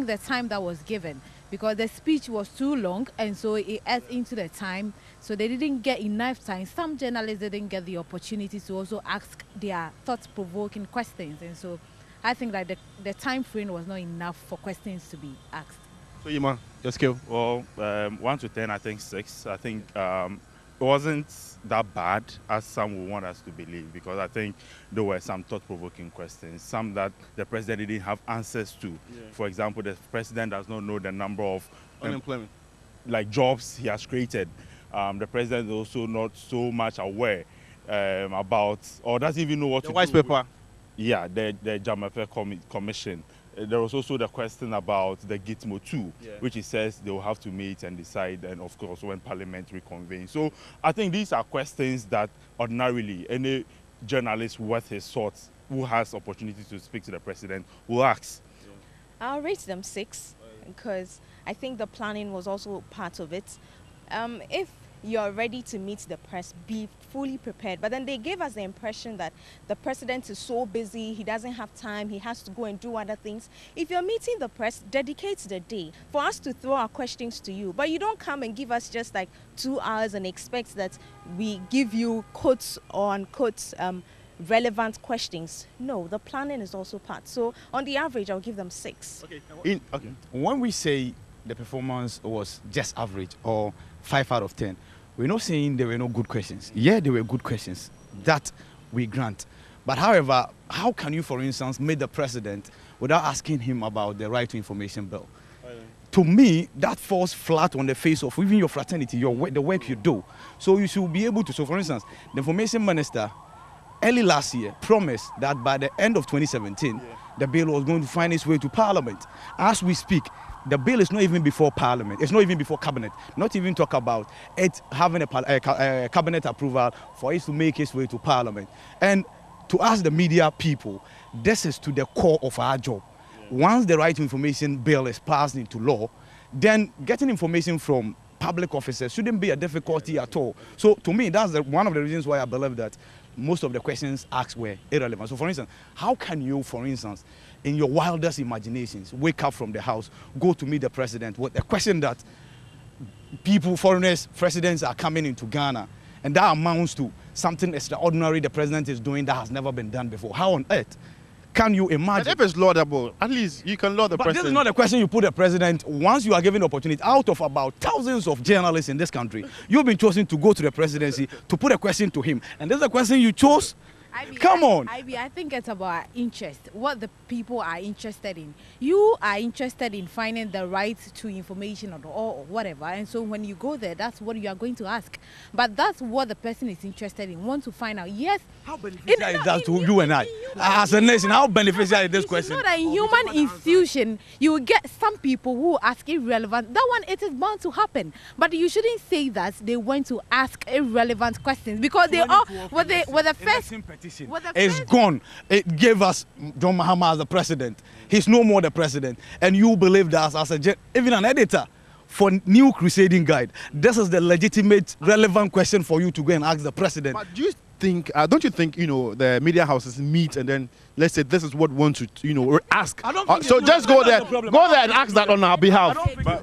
the time that was given, because the speech was too long, and so it adds into the time, so they didn't get enough time. Some journalists didn't get the opportunity to also ask their thought-provoking questions, and so I think that the time frame was not enough for questions to be asked. So, Yima, your scale? Well, 1 to 10, I think 6. I think it wasn't that bad as some would want us to believe, because I think there were some thought-provoking questions, some that the president didn't have answers to. Yeah. For example, the president does not know the number of unemployment, like jobs he has created. The president is also not so much aware about, or doesn't even know what the white paper. Yeah, the Jamafe Commission. There was also the question about the Gitmo 2, which he says they will have to meet and decide, and of course when Parliament reconvenes. So I think these are questions that ordinarily any journalist worth his salt who has opportunity to speak to the president will ask. I'll rate them 6 because I think the planning was also part of it. If you're ready to meet the press, be fully prepared. But then they gave us the impression that the president is so busy, he doesn't have time, he has to go and do other things. If you're meeting the press, dedicate the day for us to throw our questions to you. But you don't come and give us just like 2 hours and expect that we give you quotes or unquotes relevant questions. No, the planning is also part. So on the average, I'll give them 6. Okay. When we say the performance was just average or 5 out of 10, we're not saying there were no good questions. Yeah, there were good questions. That we grant. But however, how can you, for instance, meet the president without asking him about the right to information bill? To me, that falls flat on the face of even your fraternity, the work you do. So you should be able to. So for instance, the information minister early last year promised that by the end of 2017, the bill was going to find its way to Parliament. As we speak, the bill is not even before Parliament. It's not even before Cabinet. Not even talk about it having a Cabinet approval for it to make its way to Parliament. And to ask the media people, this is to the core of our job. Once the right to information bill is passed into law, then getting information from public officers shouldn't be a difficulty at all. So to me, that's one of the reasons why I believe that most of the questions asked were irrelevant. So for instance, how can you, for instance, in your wildest imaginations, wake up from the house, go to meet the president with a question that people, foreigners, presidents are coming into Ghana, and that amounts to something extraordinary the president is doing that has never been done before? How on earth can you imagine? But if it's laudable, at least you can laud the president. But this is not a question you put the president once you are given the opportunity. Out of about thousands of journalists in this country, you've been chosen to go to the presidency to put a question to him. And this is a question you chose? Come on. I think it's about interest, what the people are interested in. You are interested in finding the right to information or whatever. And so when you go there, that's what you are going to ask. But that's what the person is interested in, want to find out. Yes. How beneficial is that to you and I? As a nation, how beneficial is this question? It's not a human institution. You will get some people who ask irrelevant. That one, it is bound to happen. But you shouldn't say that they want to ask irrelevant questions because they are were the first. It's gone. It gave us John Mahama as the president. He's no more the president. And you believe that as even an editor for New Crusading Guide, this is the legitimate, relevant question for you to go and ask the president. But do you think, don't you think, the media houses meet and then, let's say this is what we want to, ask. So just go there and ask that on our behalf.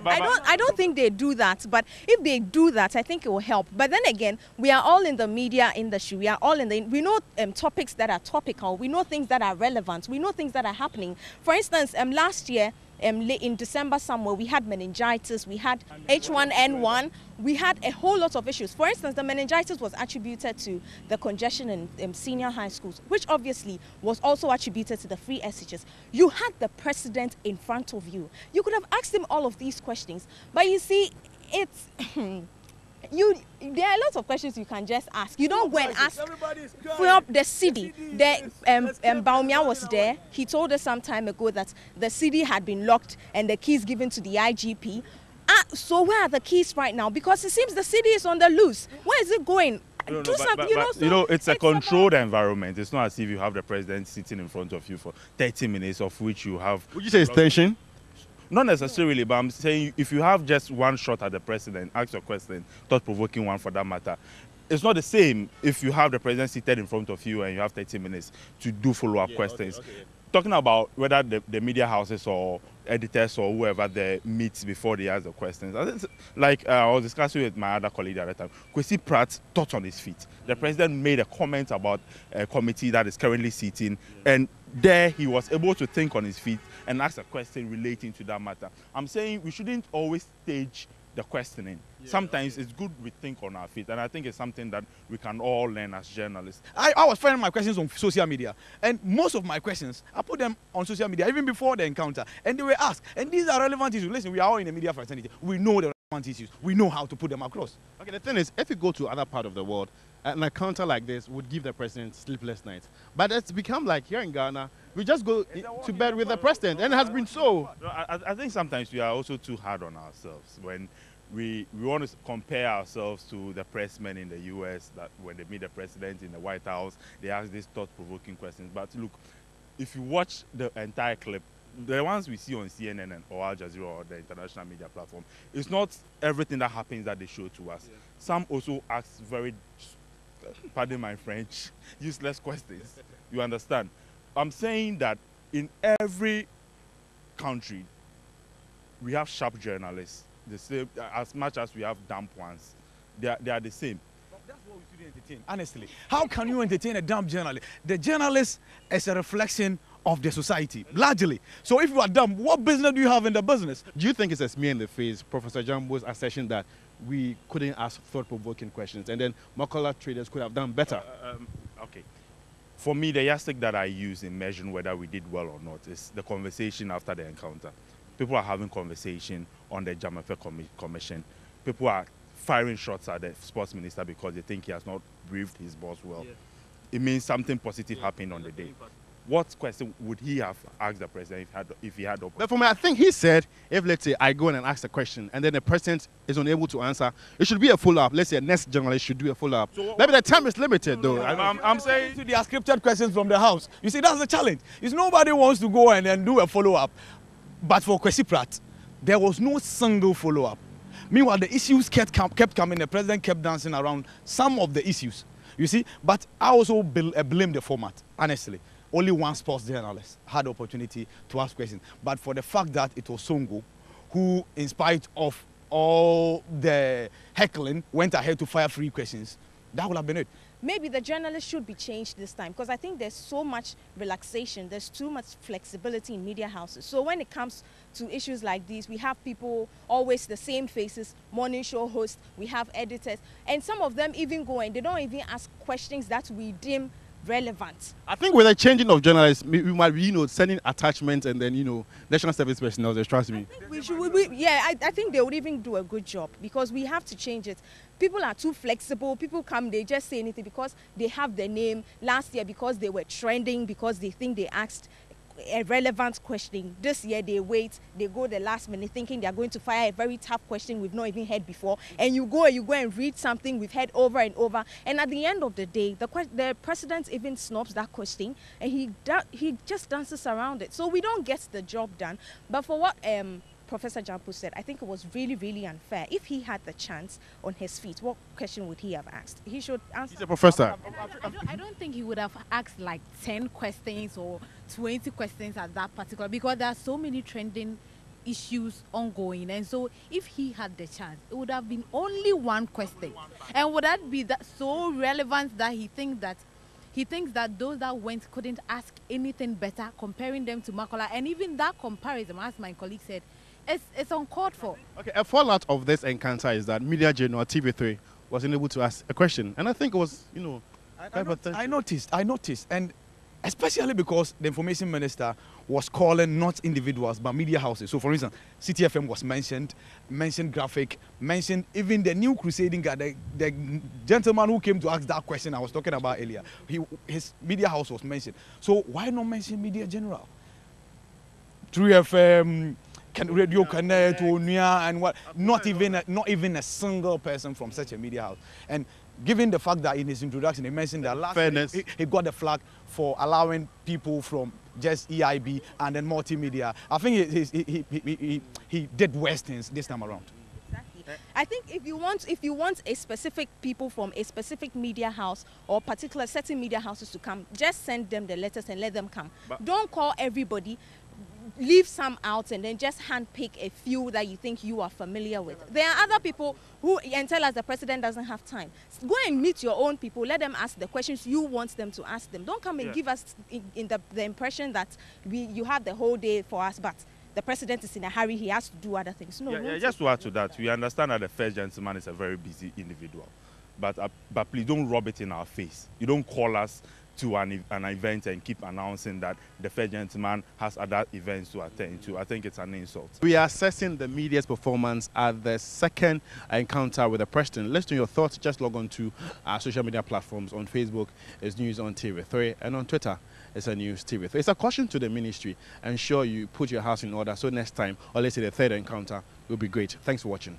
I don't think they do that, but if they do that, I think it will help. But then again, we are all in the media industry. We are all we know topics that are topical. We know things that are relevant. We know things that are happening. For instance, last year, in December somewhere, we had meningitis, we had H1N1, we had a whole lot of issues. For instance, the meningitis was attributed to the congestion in senior high schools, which obviously was also attributed to the free SHS. You had the president in front of you. You could have asked him all of these questions, but you see, it's... there are lots of questions you can just ask. You don't go and ask from the city. Baumia was there. He told us some time ago that the city had been locked and the keys given to the IGP. So where are the keys right now? Because it seems the city is on the loose. Where is it going? Do something, it's a controlled environment. It's not as if you have the president sitting in front of you for 30 minutes, of which you have... Would you say it's tension? Not necessarily, but I'm saying if you have just one shot at the president, ask your question, thought-provoking one for that matter. It's not the same if you have the president seated in front of you and you have 30 minutes to do follow-up questions. Okay. Talking about whether the media houses or editors or whoever they meet before they ask the questions. I was discussing with my other colleague at the time, Kwesi Pratt thought on his feet. The president made a comment about a committee that is currently sitting, and there he was able to think on his feet and ask a question relating to that matter. I'm saying we shouldn't always stage the questioning. Sometimes it's good we think on our feet, and I think it's something that we can all learn as journalists. I was finding my questions on social media, and most of my questions, I put them on social media even before the encounter, and they were asked, and these are relevant issues. Listen, we are all in the media fraternity. We know the relevant issues. We know how to put them across. Okay, the thing is, if you go to other part of the world, an encounter like this would give the president sleepless nights. But it's become like here in Ghana, we just go to bed with the president, and it has been so. I think sometimes we are also too hard on ourselves when we want to compare ourselves to the pressmen in the US, that when they meet the president in the White House, they ask these thought-provoking questions. But look, if you watch the entire clip, the ones we see on CNN or Al Jazeera or the international media platform, it's not everything that happens that they show to us. Yeah. Some also ask very, pardon my French, useless questions. You understand? I'm saying that in every country, we have sharp journalists. The same, as much as we have damp ones, they are the same. That's what we should entertain. Honestly, how can you entertain a damp journalist? The journalist is a reflection of the society, largely. So if you are dumb, what business do you have in the business? Do you think it's a smear in the face, Professor Jambo's assertion that we couldn't ask thought-provoking questions, and then Makola traders could have done better? Okay. For me, the yardstick that I use in measuring whether we did well or not is the conversation after the encounter. People are having conversation on the Jamafe Commission. People are firing shots at the sports minister because they think he has not briefed his boss well. Yeah. It means something positive happened on the day. What question would he have asked the president if he had But for me, I think he said, if let's say I go in and ask a question and then the president is unable to answer, it should be a follow-up. Let's say a next journalist should do a follow-up. So maybe the time is limited, though. I'm saying they are scripted questions from the House. You see, that's the challenge. Is nobody wants to go and then do a follow-up. But for Kwesi Pratt, there was no single follow-up. Meanwhile, the issues kept coming. The president kept dancing around some of the issues. You see, but I also blame the format, honestly. Only one sports journalist had the opportunity to ask questions. But for the fact that it was Songo who, in spite of all the heckling, went ahead to fire 3 questions, that would have been it. Maybe the journalists should be changed this time, because I think there's so much relaxation, there's too much flexibility in media houses. So when it comes to issues like these, we have people, always the same faces, morning show hosts, we have editors, and some of them even go and they don't even ask questions that we deem relevant. I think with the changing of journalists, we might be, sending attachments and then, national service personnel, trust me. I think they would even do a good job, because we have to change it. People are too flexible. People come, they just say anything because they have their name. Last year, because they were trending, because they think they asked a relevant question. This year, they wait, they go the last minute thinking they're going to fire a very tough question we've not even heard before. And you go and read something we've heard over and over. And at the end of the day, the president even snubs that question and he just dances around it. So we don't get the job done. But for what Professor Jampo said, I think it was really, really unfair. If he had the chance on his feet, what question would he have asked? He should answer. He's a professor. I don't think he would have asked like 10 questions or 20 questions at that particular, because there are so many trending issues ongoing. And so if he had the chance, it would have been only one question. And would that be so relevant that he thinks that those that went couldn't ask anything better, comparing them to Makola? And even that comparison, as my colleague said, it's uncalled for. Okay, a fallout of this encounter is that Media Journal TV3 wasn't able to ask a question, and I think it was, I noticed, and especially because the information minister was calling not individuals but media houses. So, for instance, CTFM was mentioned Graphic, mentioned even the new crusading guy, the gentleman who came to ask that question I was talking about earlier. His media house was mentioned. So why not mention Media General? 3FM, Radio Connect, and what? Not even a single person from such a media house. And given the fact that in his introduction he mentioned that last week he got the flag for allowing people from just EIB and then multimedia, I think he did worse things this time around. I think if you want a specific people from a specific media house or particular certain media houses to come, just send them the letters and let them come. But don't call everybody, leave some out, and then just handpick a few that you think you are familiar with. There are other people who and tell us the president doesn't have time. Go and meet your own people. Let them ask the questions you want them to ask them. Don't come and give us in the impression that you have the whole day for us, but the president is in a hurry, he has to do other things. No, just to add to that, we understand that the first gentleman is a very busy individual. But please don't rub it in our face. You don't call us to an event and keep announcing that the first gentleman has other events to attend to. I think it's an insult. We are assessing the media's performance at the second encounter with the president. Let's know your thoughts. Just log on to our social media platforms. On Facebook, it's News on TV3, and on Twitter, it's a News TV3. It's a caution to the ministry. Ensure you put your house in order so next time, or let's say the third encounter, will be great. Thanks for watching.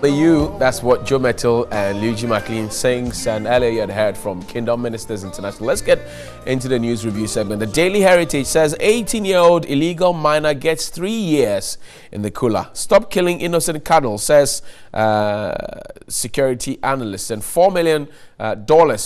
For you, that's what Joe Mettle and Luigi McLean sings, and earlier you had heard from Kingdom Ministers International. Let's get into the news review segment. The Daily Heritage says 18-year-old illegal miner gets 3 years in the cooler. Stop killing innocent cattle, says security analyst. And $4 million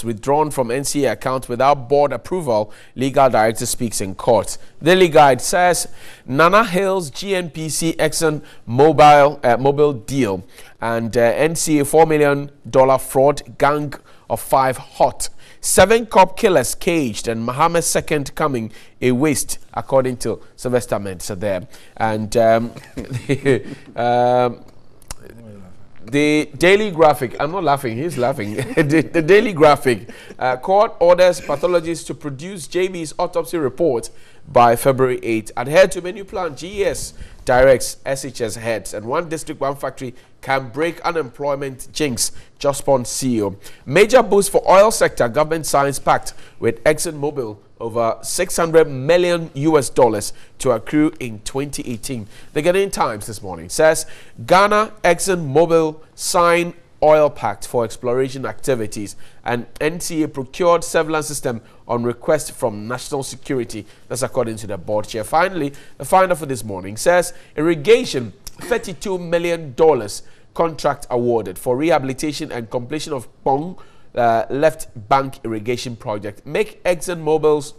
withdrawn from NCA account without board approval. Legal director speaks in court. Daily Guide says Nana Hills GNPC Exxon Mobil deal, and NCA $4 million fraud, gang of 5 hot. 7 cop killers caged, and Mohammed's second coming a waste, according to Sylvester Mensah there. And the Daily Graphic, I'm not laughing, he's laughing. the Daily Graphic, court orders pathologists to produce JB's autopsy report by February 8. Adhere to menu plan, GES directs SHS heads, and one district, one factory can break unemployment jinx, Jospon CEO. Major boost for oil sector, government signs pact with ExxonMobil over $600 million to accrue in 2018. The Ghanaian Times this morning says Ghana ExxonMobil sign oil pact for exploration activities, and NCA procured surveillance system on request from National Security. That's according to the board chair. Finally, the final for this morning says irrigation $32 million contract awarded for rehabilitation and completion of Pong left bank irrigation project. Make ExxonMobil's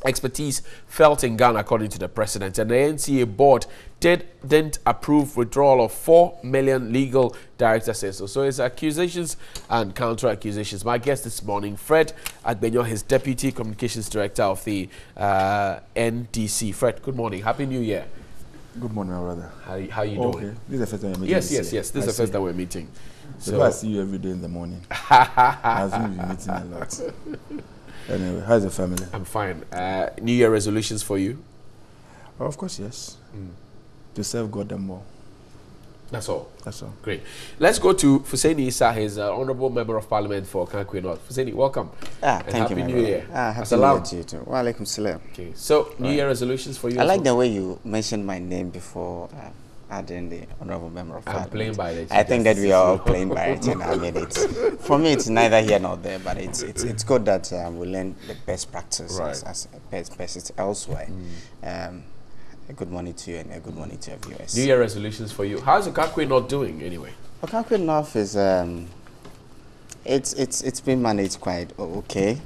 expertise felt in Ghana, according to the president. And the NCA board didn't approve withdrawal of $4 million, legal director says so. So it's accusations and counter accusations. My guest this morning, Fred Agbenyo, his deputy communications director of the NDC. Fred, good morning. Happy New Year. Good morning, my brother. How you doing? Okay. This is the first time we're meeting. Yes. This is the first time we're meeting. So I see you every day in the morning. I assume you're meeting a lot. Anyway, how's the family? I'm fine. New Year resolutions for you? Oh, of course, yes. To serve God and more. That's all. That's all. Great. Let's go to Fuseni Issa, his Honourable Member of Parliament for Kankwe North. Fuseni, welcome. Thank happy you, New Year. Happy New Year to you too. Wa alaikum salam. Okay. So, New Year resolutions for you? I like the way you mentioned my name before adding the Honourable Member of Parliament. I'm playing by it. I think that we are all playing by it, and I mean, for me, it's neither here nor there, but it's good that we learn the best practice as best practice elsewhere. Good morning to you, and a good morning to your viewers. New Year resolutions for you. How's the Kankwe North doing anyway? Kankwe North is it's been managed quite okay.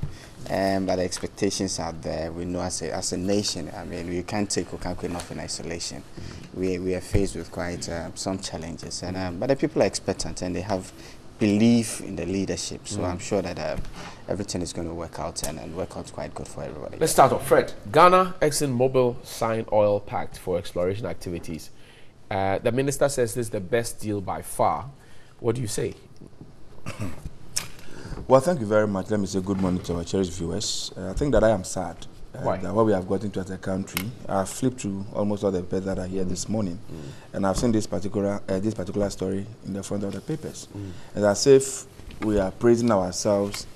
But the expectations are there. We know as a nation, I mean, we can't take Kankwe North in isolation. We are faced with quite some challenges, and but the people are expectant and they have belief in the leadership. So I'm sure that everything is going to work out and work out quite good for everybody. Let's start off. Fred, Ghana ExxonMobil signed oil pact for exploration activities. The minister says this is the best deal by far. What do you say? Well, thank you very much. Let me say good morning to our cherished viewers. I think that I am sad that what we have gotten to as a country. I've flipped through almost all the papers that are here this morning, and I've seen this particular story in the front of the papers. It's as if we are praising ourselves.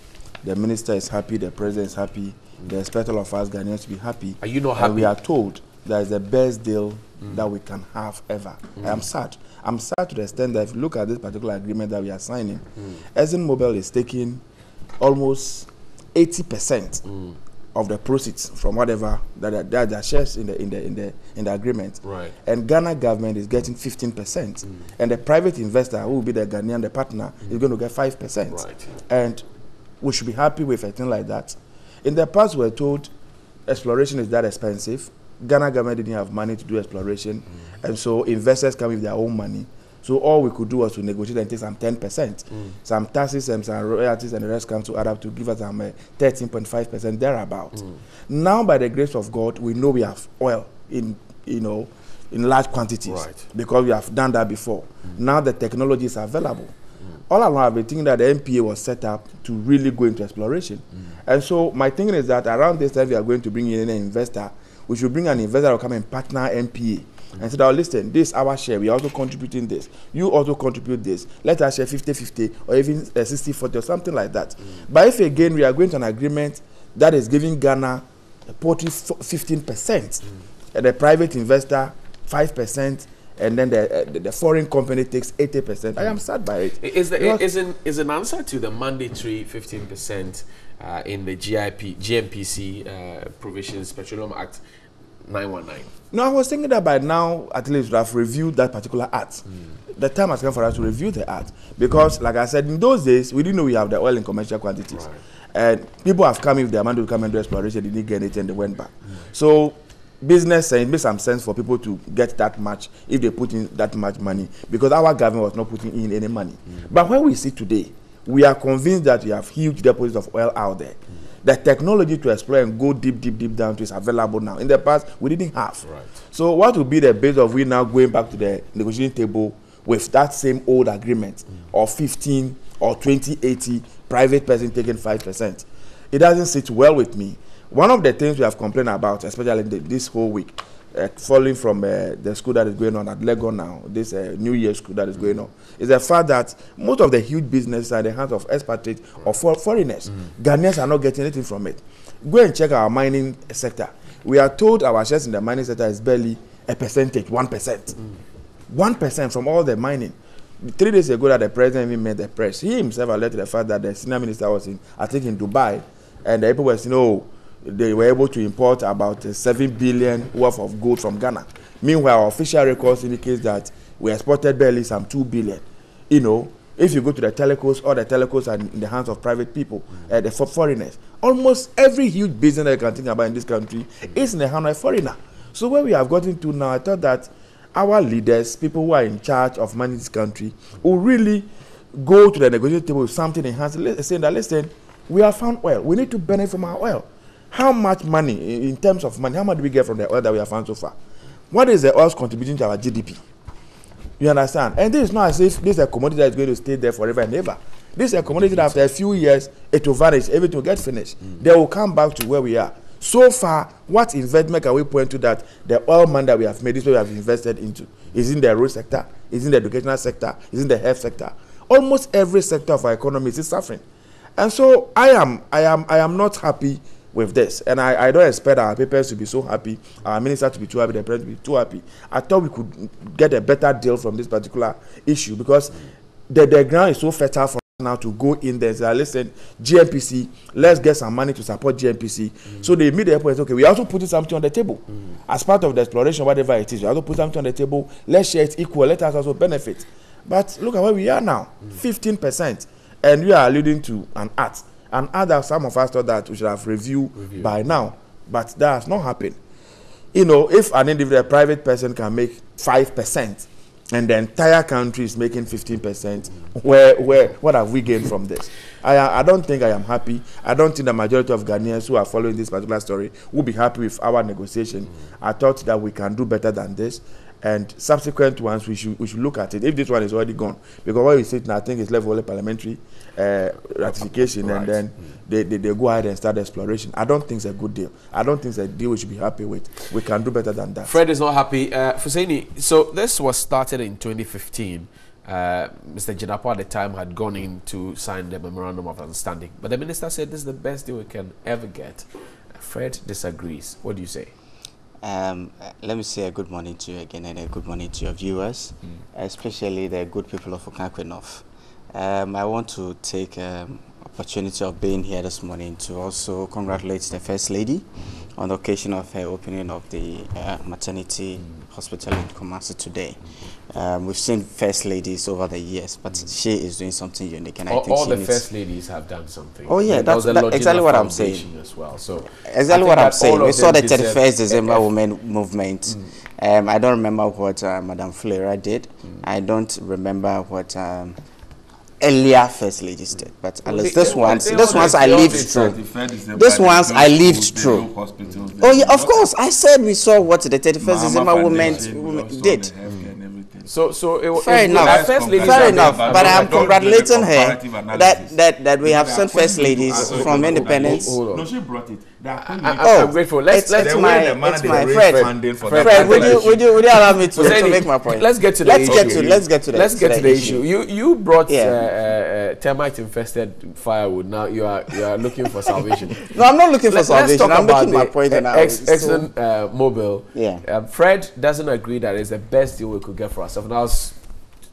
The minister is happy, the president is happy, They expect all of us Ghanaians to be happy. Are you not happy? And we are told that is the best deal that we can have ever. I am sad. I'm sad to the extent that if you look at this particular agreement that we are signing, ExxonMobil is taking almost 80% of the proceeds from whatever that are shares in the agreement. Right. And Ghana government is getting 15%. And the private investor, who will be the Ghanaian, the partner, is going to get 5%. Right. And we should be happy with a thing like that. In the past, we were told exploration is that expensive. Ghana government didn't have money to do exploration, and so investors come with their own money. So all we could do was to negotiate and take some 10%, some taxes and some royalties, and the rest come to add up to give us some 13.5% thereabout. Now, by the grace of God, we know we have oil in large quantities, because we have done that before. Now the technology is available. All along, I've been thinking that the NPA was set up to really go into exploration. And so my thinking is that around this time, we are going to bring in an investor. We should bring an investor that will come and partner NPA. And say, listen, this is our share. We are also contributing this. You also contribute this. Let us share 50-50 or even 60-40 or something like that. But if, again, we are going to an agreement that is giving Ghana a 15%, and the private investor 5%, and then the foreign company takes 80%. I am sad by it. Is an answer to the mandatory 15% in the GMPC provisions, Petroleum Act 919? No, I was thinking that by now, at least, we have reviewed that particular act. The time has come for us to review the act. Because, like I said, in those days, we didn't know we have the oil in commercial quantities. And people have come, if their man to come and do exploration, they didn't get it and they went back. So, business, it makes some sense for people to get that much if they put in that much money, because our government was not putting in any money. But when we see today, we are convinced that we have huge deposits of oil out there. The technology to explore and go deep down to is available now. In the past, we didn't have. So what would be the base of we now going back to the negotiating table with that same old agreement of 15 or 20-80, private person taking 5%? It doesn't sit well with me. One of the things we have complained about, especially this whole week, following from the school that is going on at Lagos now, this New Year school that is going on, is the fact that most of the huge businesses are in the hands of expatriates or foreigners. Ghanaians are not getting anything from it. Go and check our mining sector. We are told our shares in the mining sector is barely a percentage, 1%. 1% from all the mining. 3 days ago that the president even met the press, he himself alerted the fact that the senior minister was in, I think, in Dubai, and the people were saying, oh, they were able to import about 7 billion worth of gold from Ghana. Meanwhile, our official records indicate that we exported barely some 2 billion. You know, if you go to the telecos, all the telecos are in the hands of private people, the foreigners. Almost every huge business that you can think about in this country is in the hands of a foreigner. So where we have gotten to now, I thought that our leaders, people who are in charge of managing this country, will really go to the negotiating table with something in hand, saying that, listen, we have found oil. We need to benefit from our oil. How much money, in terms of money, how much do we get from the oil that we have found so far? What is the oil's contributing to our GDP? You understand? And this is not as if this is a commodity that is going to stay there forever and ever. This is a commodity that after a few years, it will vanish, everything will get finished. They will come back to where we are. So far, what investment can we point to that the oil money that we have made, this is what we have invested into? Is in the road sector, is in the educational sector, is in the health sector. Almost every sector of our economy is suffering. And so I am not happy with this, and I don't expect our papers to be so happy, our minister to be too happy, the president to be too happy. I thought we could get a better deal from this particular issue, because the ground is so fertile for us now to go in there and say, listen, GMPC, let's get some money to support GMPC. So they meet the airport and say, okay, we also putting something on the table. As part of the exploration, whatever it is, we also put something on the table, let's share it equal, let us also benefit. But look at where we are now, 15%, and we are alluding to an act. And other, some of us thought that we should have reviewed by now, but that has not happened. You know, if an individual, private person can make 5%, and the entire country is making 15%, what have we gained from this? I don't think I am happy. I don't think the majority of Ghanaians who are following this particular story will be happy with our negotiation. I thought that we can do better than this. And subsequent ones, we should look at it. If this one is already gone, because what we sit now, I think it's left only parliamentary ratification, and then they go ahead and start the exploration. I don't think it's a good deal. I don't think it's a deal we should be happy with. We can do better than that. Fred is not happy. Fusaini, so this was started in 2015. Mr. Jinapo at the time had gone in to sign the memorandum of understanding, but the minister said this is the best deal we can ever get. Fred disagrees. What do you say? Let me say a good morning to you again and a good morning to your viewers, especially the good people of Okankwe North. I want to take opportunity of being here this morning to also congratulate the First Lady on the occasion of her opening of the maternity hospital in Kumasi today. We've seen First Ladies over the years, but she is doing something unique, and I think all the First Ladies have done something. Oh yeah, that's exactly what I'm saying. As well. So exactly what I'm saying. We saw the 31st December Women Movement. I don't remember what Madame Flera did. I don't remember what earlier First Ladies did, but at least this ones I lived through. This ones I lived through. Oh yeah, of course. I said we saw what the 31st December women did. So fair enough. Fair enough. But I'm congratulating her that we have sent First Ladies from independence. No, she brought it. I'm grateful. Let's Fred, would you allow me to make my point? Let's get to the issue. Let's get to the issue. You brought termite infested firewood. Now you are looking for salvation. No, I'm not looking for salvation. I'm making my point now. Exxon Mobil. Yeah. Fred doesn't agree that it's the best deal we could get for ourselves. And I was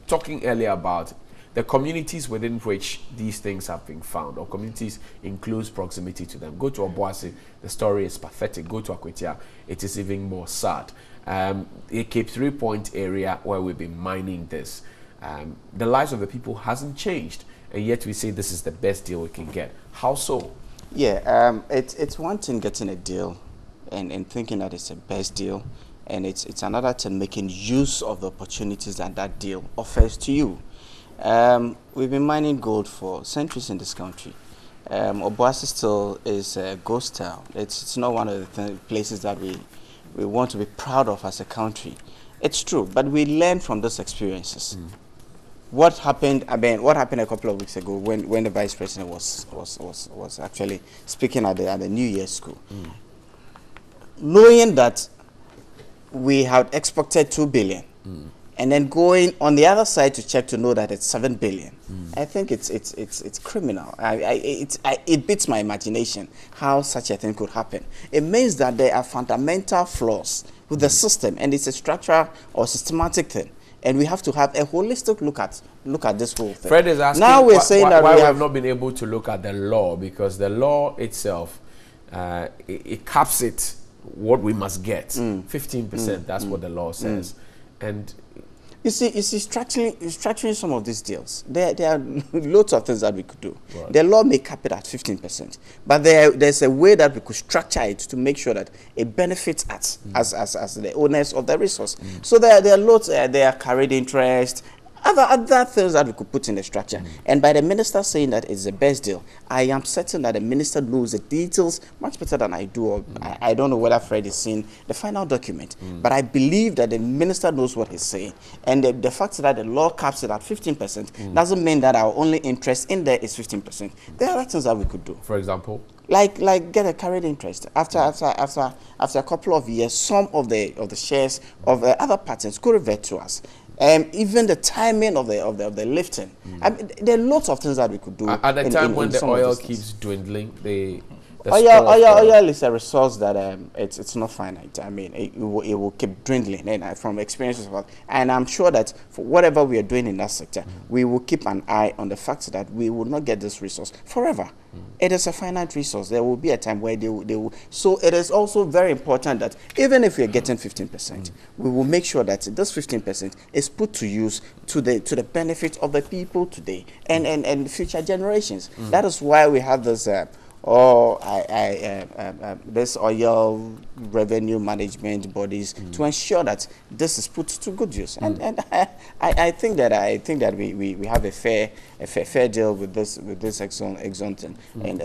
talking earlier about the communities within which these things have been found, or communities in close proximity to them. Go to Obuasi, the story is pathetic. Go to Akwetia, it is even more sad. A Cape 3 Point area where we've been mining this, the lives of the people hasn't changed, and yet we say this is the best deal we can get. How so? Yeah, it's one thing getting a deal and thinking that it's the best deal, and it's another thing making use of the opportunities that that deal offers to you. We've been mining gold for centuries in this country. Obuasi still is a ghost town. It's not one of the places that we want to be proud of as a country. It's true, but we learn from those experiences. What happened? I mean, what happened a couple of weeks ago when the vice president was actually speaking at the New Year's school, knowing that we had expected 2 billion. And then going on the other side to check to know that it's 7 billion. I think it's criminal. It beats my imagination how such a thing could happen. It means that there are fundamental flaws with the system, and it's a structural or systematic thing. And we have to have a holistic look at this whole thing. Fred is asking now we're saying that why we have not been able to look at the law, because the law itself it caps it what we must get. 15%. That's what the law says. And you see, structuring some of these deals, there are loads of things that we could do. Right. The law may cap it at 15%, but there's a way that we could structure it to make sure that it benefits us as the owners of the resource. So there are loads. There are carried interest, other things that we could put in the structure. And by the minister saying that it's the best deal, I am certain that the minister knows the details much better than I do. Or I don't know whether Fred is seeing the final document, but I believe that the minister knows what he's saying. And the fact that the law caps it at 15% doesn't mean that our only interest in there is 15%. There are other things that we could do. For example? Like get a carried interest. After a couple of years, some of the shares of other parties could revert to us. Even the timing of the lifting. I mean, there are lots of things that we could do. At the time when the oil keeps dwindling, the oil is a resource that it's not finite. I mean, it will keep dwindling. And from experiences, and I'm sure that for whatever we are doing in that sector, we will keep an eye on the fact that we will not get this resource forever. It is a finite resource. There will be a time where they will. So it is also very important that even if we are getting 15%, we will make sure that this 15% is put to use to the benefit of the people today and future generations. That is why we have this. This oil revenue management bodies to ensure that this is put to good use. And I think that we have a fair deal with this Exxon thing, and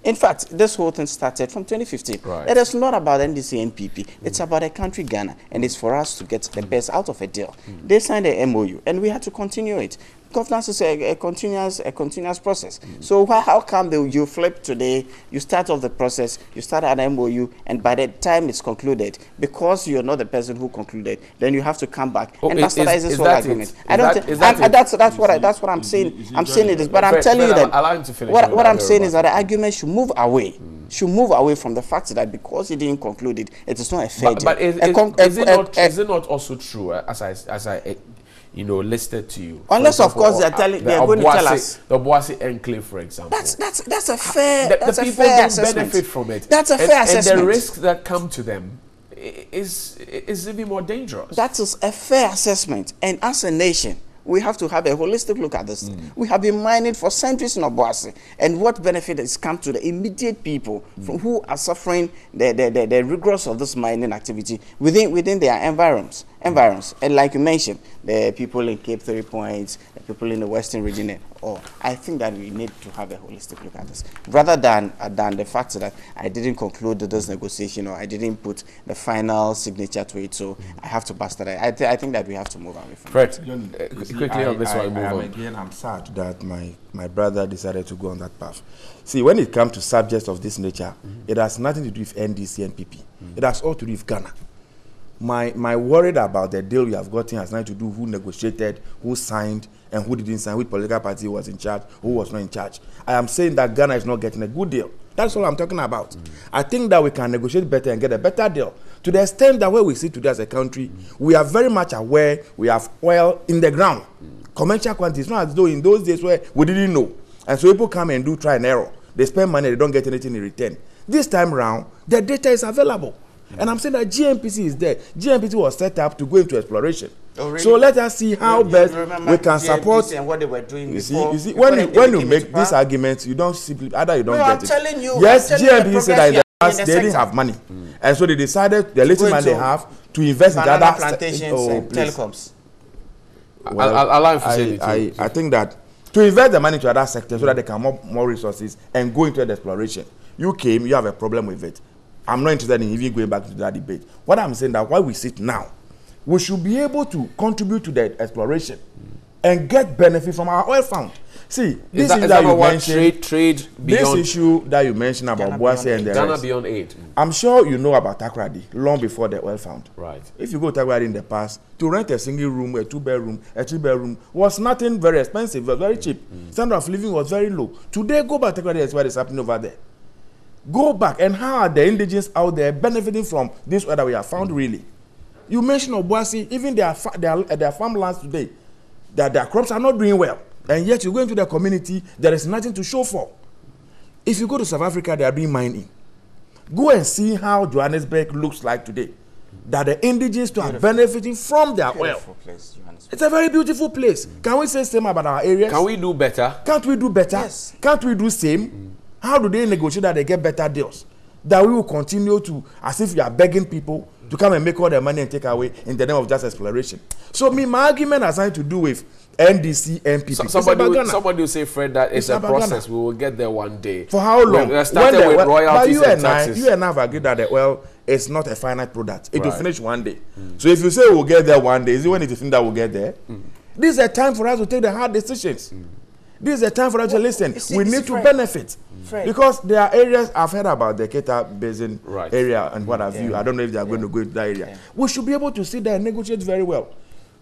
in fact, this whole thing started from 2015. Right. It is not about NDC and PP. It's about a country, Ghana, and it's for us to get the best out of a deal. They signed a MOU, and we had to continue it. Governance is a continuous process. So how come you flip today, you start off the process, you start an MOU, and by the time it's concluded, because you're not the person who concluded, then you have to come back and bastardize this whole agreement. That's what I'm saying. I'm saying it is, but I'm telling you that what I'm saying is that the argument should move away. Should move away from the fact that because he didn't conclude it, it is not a fair deal. But is it not also true, as I listed to you? Unless, of course, they're going to tell us. The Boise enclave, for example. That's a fair the people don't benefit from it. That's a fair assessment. And the risks that come to them is even more dangerous. That is a fair assessment. And as a nation, we have to have a holistic look at this. We have been mining for centuries in Obuasi, and what benefit has come to the immediate people from who are suffering the rigors of this mining activity within their environs. And like you mentioned, the people in Cape 3 Points, the people in the Western region, I think that we need to have a holistic look at this, rather than the fact that I didn't conclude this negotiation or I didn't put the final signature to it, so I have to bastardize. I think that we have to move away from it. Quickly on this one, I'm sad that my brother decided to go on that path. See, when it comes to subjects of this nature, it has nothing to do with NDC and PP. It has all to do with Ghana. My worry about the deal we have gotten has nothing to do with who negotiated, who signed, and who didn't sign, which political party was in charge, who was not in charge. I am saying that Ghana is not getting a good deal. That's all I'm talking about. I think that we can negotiate better and get a better deal. To the extent that where we sit today as a country, we are very much aware we have oil in the ground. Commercial quantities, not as though in those days where we didn't know. And so people come and do try and error. They spend money, they don't get anything in return. This time around, the data is available. And I'm saying that GNPC is there. GNPC was set up to go into exploration. Oh, really? So let us see how best we can support. And what they were doing you see, when you make these arguments, you don't simply either you don't get I'm it. telling you, yes, GNPC said that in the past they didn't have money, and so they decided the little money they have to invest in other plantations and telecoms. Well, I think that to invest the money to other sectors so that they can have more resources and go into the exploration. You came, you have a problem with it. I'm not interested in even going back to that debate. What I'm saying that while we sit now, we should be able to contribute to the exploration and get benefit from our oil fund. See, this issue that you mentioned, trade beyond, this issue that you mentioned about Boise and the Ghana rest, beyond aid. I'm sure you know about Takoradi long before the oil fund. Right. If you go to Takoradi in the past, to rent a single room, a 2-bedroom, a 3-bedroom was nothing very expensive. It was very cheap. Standard of living was very low. Today, go back to Takoradi, that's what is happening over there. Go back, and how are the indigenous out there benefiting from this oil that we have found really? You mentioned Obuasi, even their farmlands today, that their crops are not doing well. And yet you go into the community, there is nothing to show for. If you go to South Africa, they are doing mining. Go and see how Johannesburg looks like today. That the indigenous are benefiting from their oil. Place, it's a very beautiful place. Can we say same about our areas? Can we do better? Can't we do better? Yes. Can't we do same? How do they negotiate that they get better deals? That we will continue to, as if we are begging people to come and make all their money and take away in the name of just exploration. So my argument has nothing to do with NDC, NPP. Somebody will say, Fred, that it's a process. We will get there one day. For how long? We started with royalties and taxes. You and I have agreed that the oil is not a finite product. It will finish one day. So if you say we'll get there one day, is it when you think that we'll get there? This is a time for us to take the hard decisions. This is a time for us to listen. We need to benefit. Because there are areas, I've heard about the Keta Basin area and what have you. I don't know if they are going to go into that area. We should be able to sit there and negotiate very well.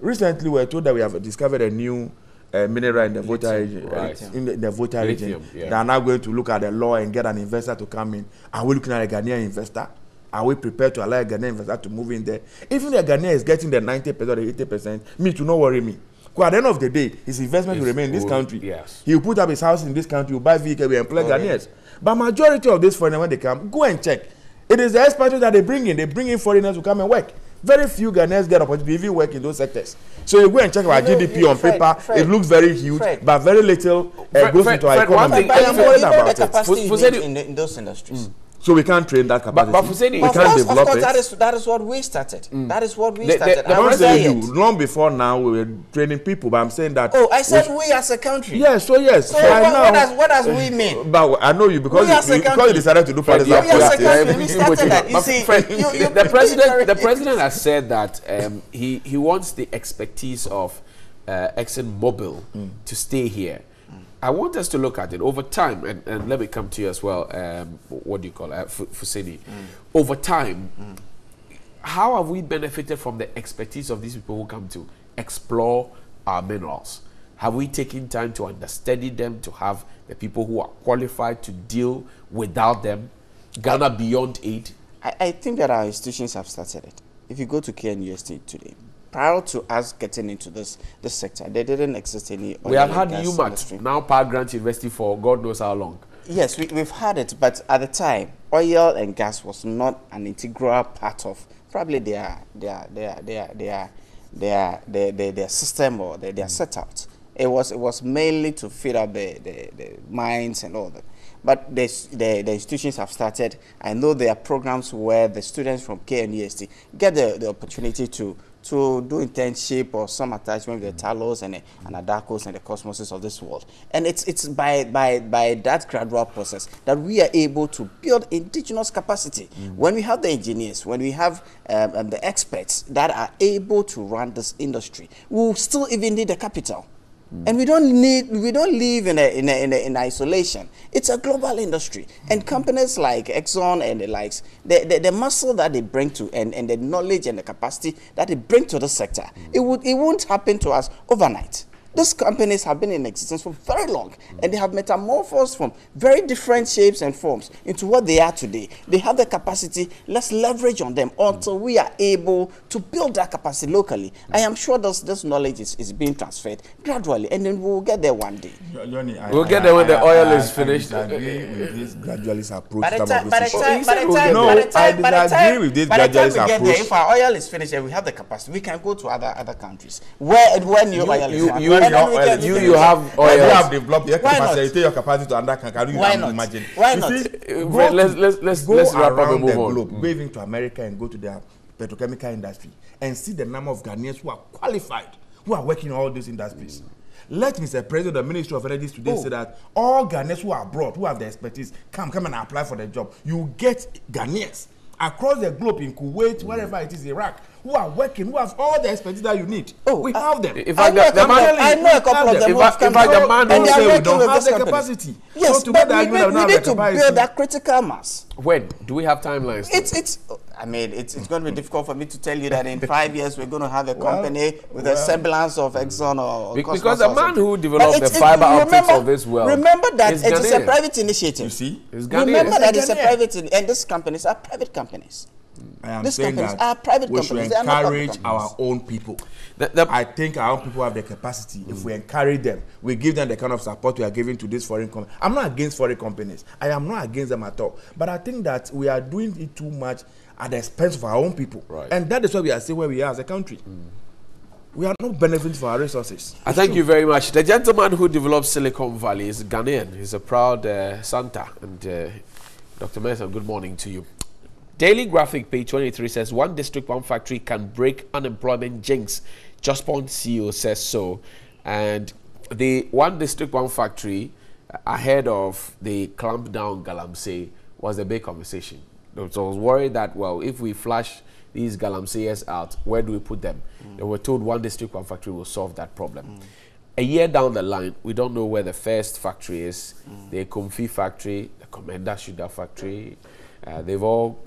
Recently, we were told that we have discovered a new mineral in the Volta region. In the Volta region. They are now going to look at the law and get an investor to come in. Are we looking at a Ghanaian investor? Are we prepared to allow a Ghanaian investor to move in there? Even the Ghanaian is getting the 90% or the 80%, me to not worry me. Because at the end of the day, his investment will remain in this country. Yes. He will put up his house in this country, will buy vehicle, will employ Ghanaians. But majority of these foreigners, when they come, go and check. It is the expatriates that they bring in. They bring in foreigners who come and work. Very few Ghanaians get opportunity to even work in those sectors. So you go and check our GDP on paper. It looks very huge, but very little goes into our economy. But I'm worried about the capacity in those industries. So we can't train that capacity. But Fuseni, we can't develop it. That is what we started. That is what we started. Long before now, we were training people. But I'm saying that. Oh, I said we as a country. Yes. So yes. So what does we mean? But I know you because you decided to do politics. We as a country, we started that. You see, the president has said that he wants the expertise of ExxonMobil to stay here. I want us to look at it over time, and let me come to you as well. What do you call it, Fuseni? Over time, how have we benefited from the expertise of these people who come to explore our minerals? Have we taken time to understudy them, to have the people who are qualified to deal without them? Ghana beyond aid? I think that our institutions have started it. If you go to KNUST today, prior to us getting into this sector, there didn't exist any. We have had UMAT, now Power Grant University, for God knows how long. Yes, we've had it, but at the time, oil and gas was not an integral part of probably their system or their setup. It was mainly to feed up the mines and all that. But the institutions have started. I know there are programs where the students from KNUST get the opportunity to do internship or some attachment with the Talos and the Adacos and the Cosmoses of this world. And it's by that gradual process that we are able to build indigenous capacity. When we have the engineers, when we have the experts that are able to run this industry, we'll still even need the capital. And we don't live in isolation. It's a global industry, and companies like Exxon and the likes, the muscle that they bring to and the knowledge and the capacity that they bring to the sector, it won't happen to us overnight. These companies have been in existence for very long, and they have metamorphosed from very different shapes and forms into what they are today. They have the capacity. Let's leverage on them until we are able to build that capacity locally. I am sure this knowledge is being transferred gradually, and then we'll get there one day. We'll get there when the oil is finished. I disagree with this gradualist approach. By the time we get there, if our oil is finished and we have the capacity, we can go to other countries when new oil is you have oil. You have developed your capacity. You take your capacity to another country. Why not? Imagine. Why not? Let's wrap up and move on. Go even to America and go to their petrochemical industry and see the number of Ghanaians who are qualified, who are working in all these industries. Let Mr. President of the Ministry of Energy today say that all Ghanaians who are abroad, who have the expertise, come and apply for the job. You get Ghanaians across the globe, in Kuwait, wherever it is, Iraq, who are working, who have all the expertity that you need. We have them. I know a couple of them who have come and they are working with this capacity. Yes, so but we need to build that critical mass. When? Do we have timelines? It's going to be difficult for me to tell you that in 5 years we're going to have a company with a semblance of Exxon or because the man who developed the fiber optics of this world, remember that it is a private initiative. You see? Remember that it's a private, and these companies are private companies. I am These saying companies that are private we companies. should They are not encourage public our own people. I think our own people have the capacity. If we encourage them, we give them the kind of support we are giving to these foreign companies. I'm not against foreign companies. I am not against them at all. But I think that we are doing it too much at the expense of our own people. Right. And that is why we are still where we are as a country. We are not benefiting from our resources. I thank you very much. The gentleman who developed Silicon Valley is Ghanaian. He's a proud Santa. And Dr. Mensah, good morning to you. Daily Graphic, page 23 says, one district, one factory can break unemployment jinx. Jospon CEO says so. And the one district, one factory, ahead of the clamp down Galamsey, was a big conversation. So I was worried that, well, if we flush these Galamseyers out, where do we put them? They were told one district, one factory will solve that problem. A year down the line, we don't know where the first factory is. The Comfy factory, the Commander Sugar factory, they've all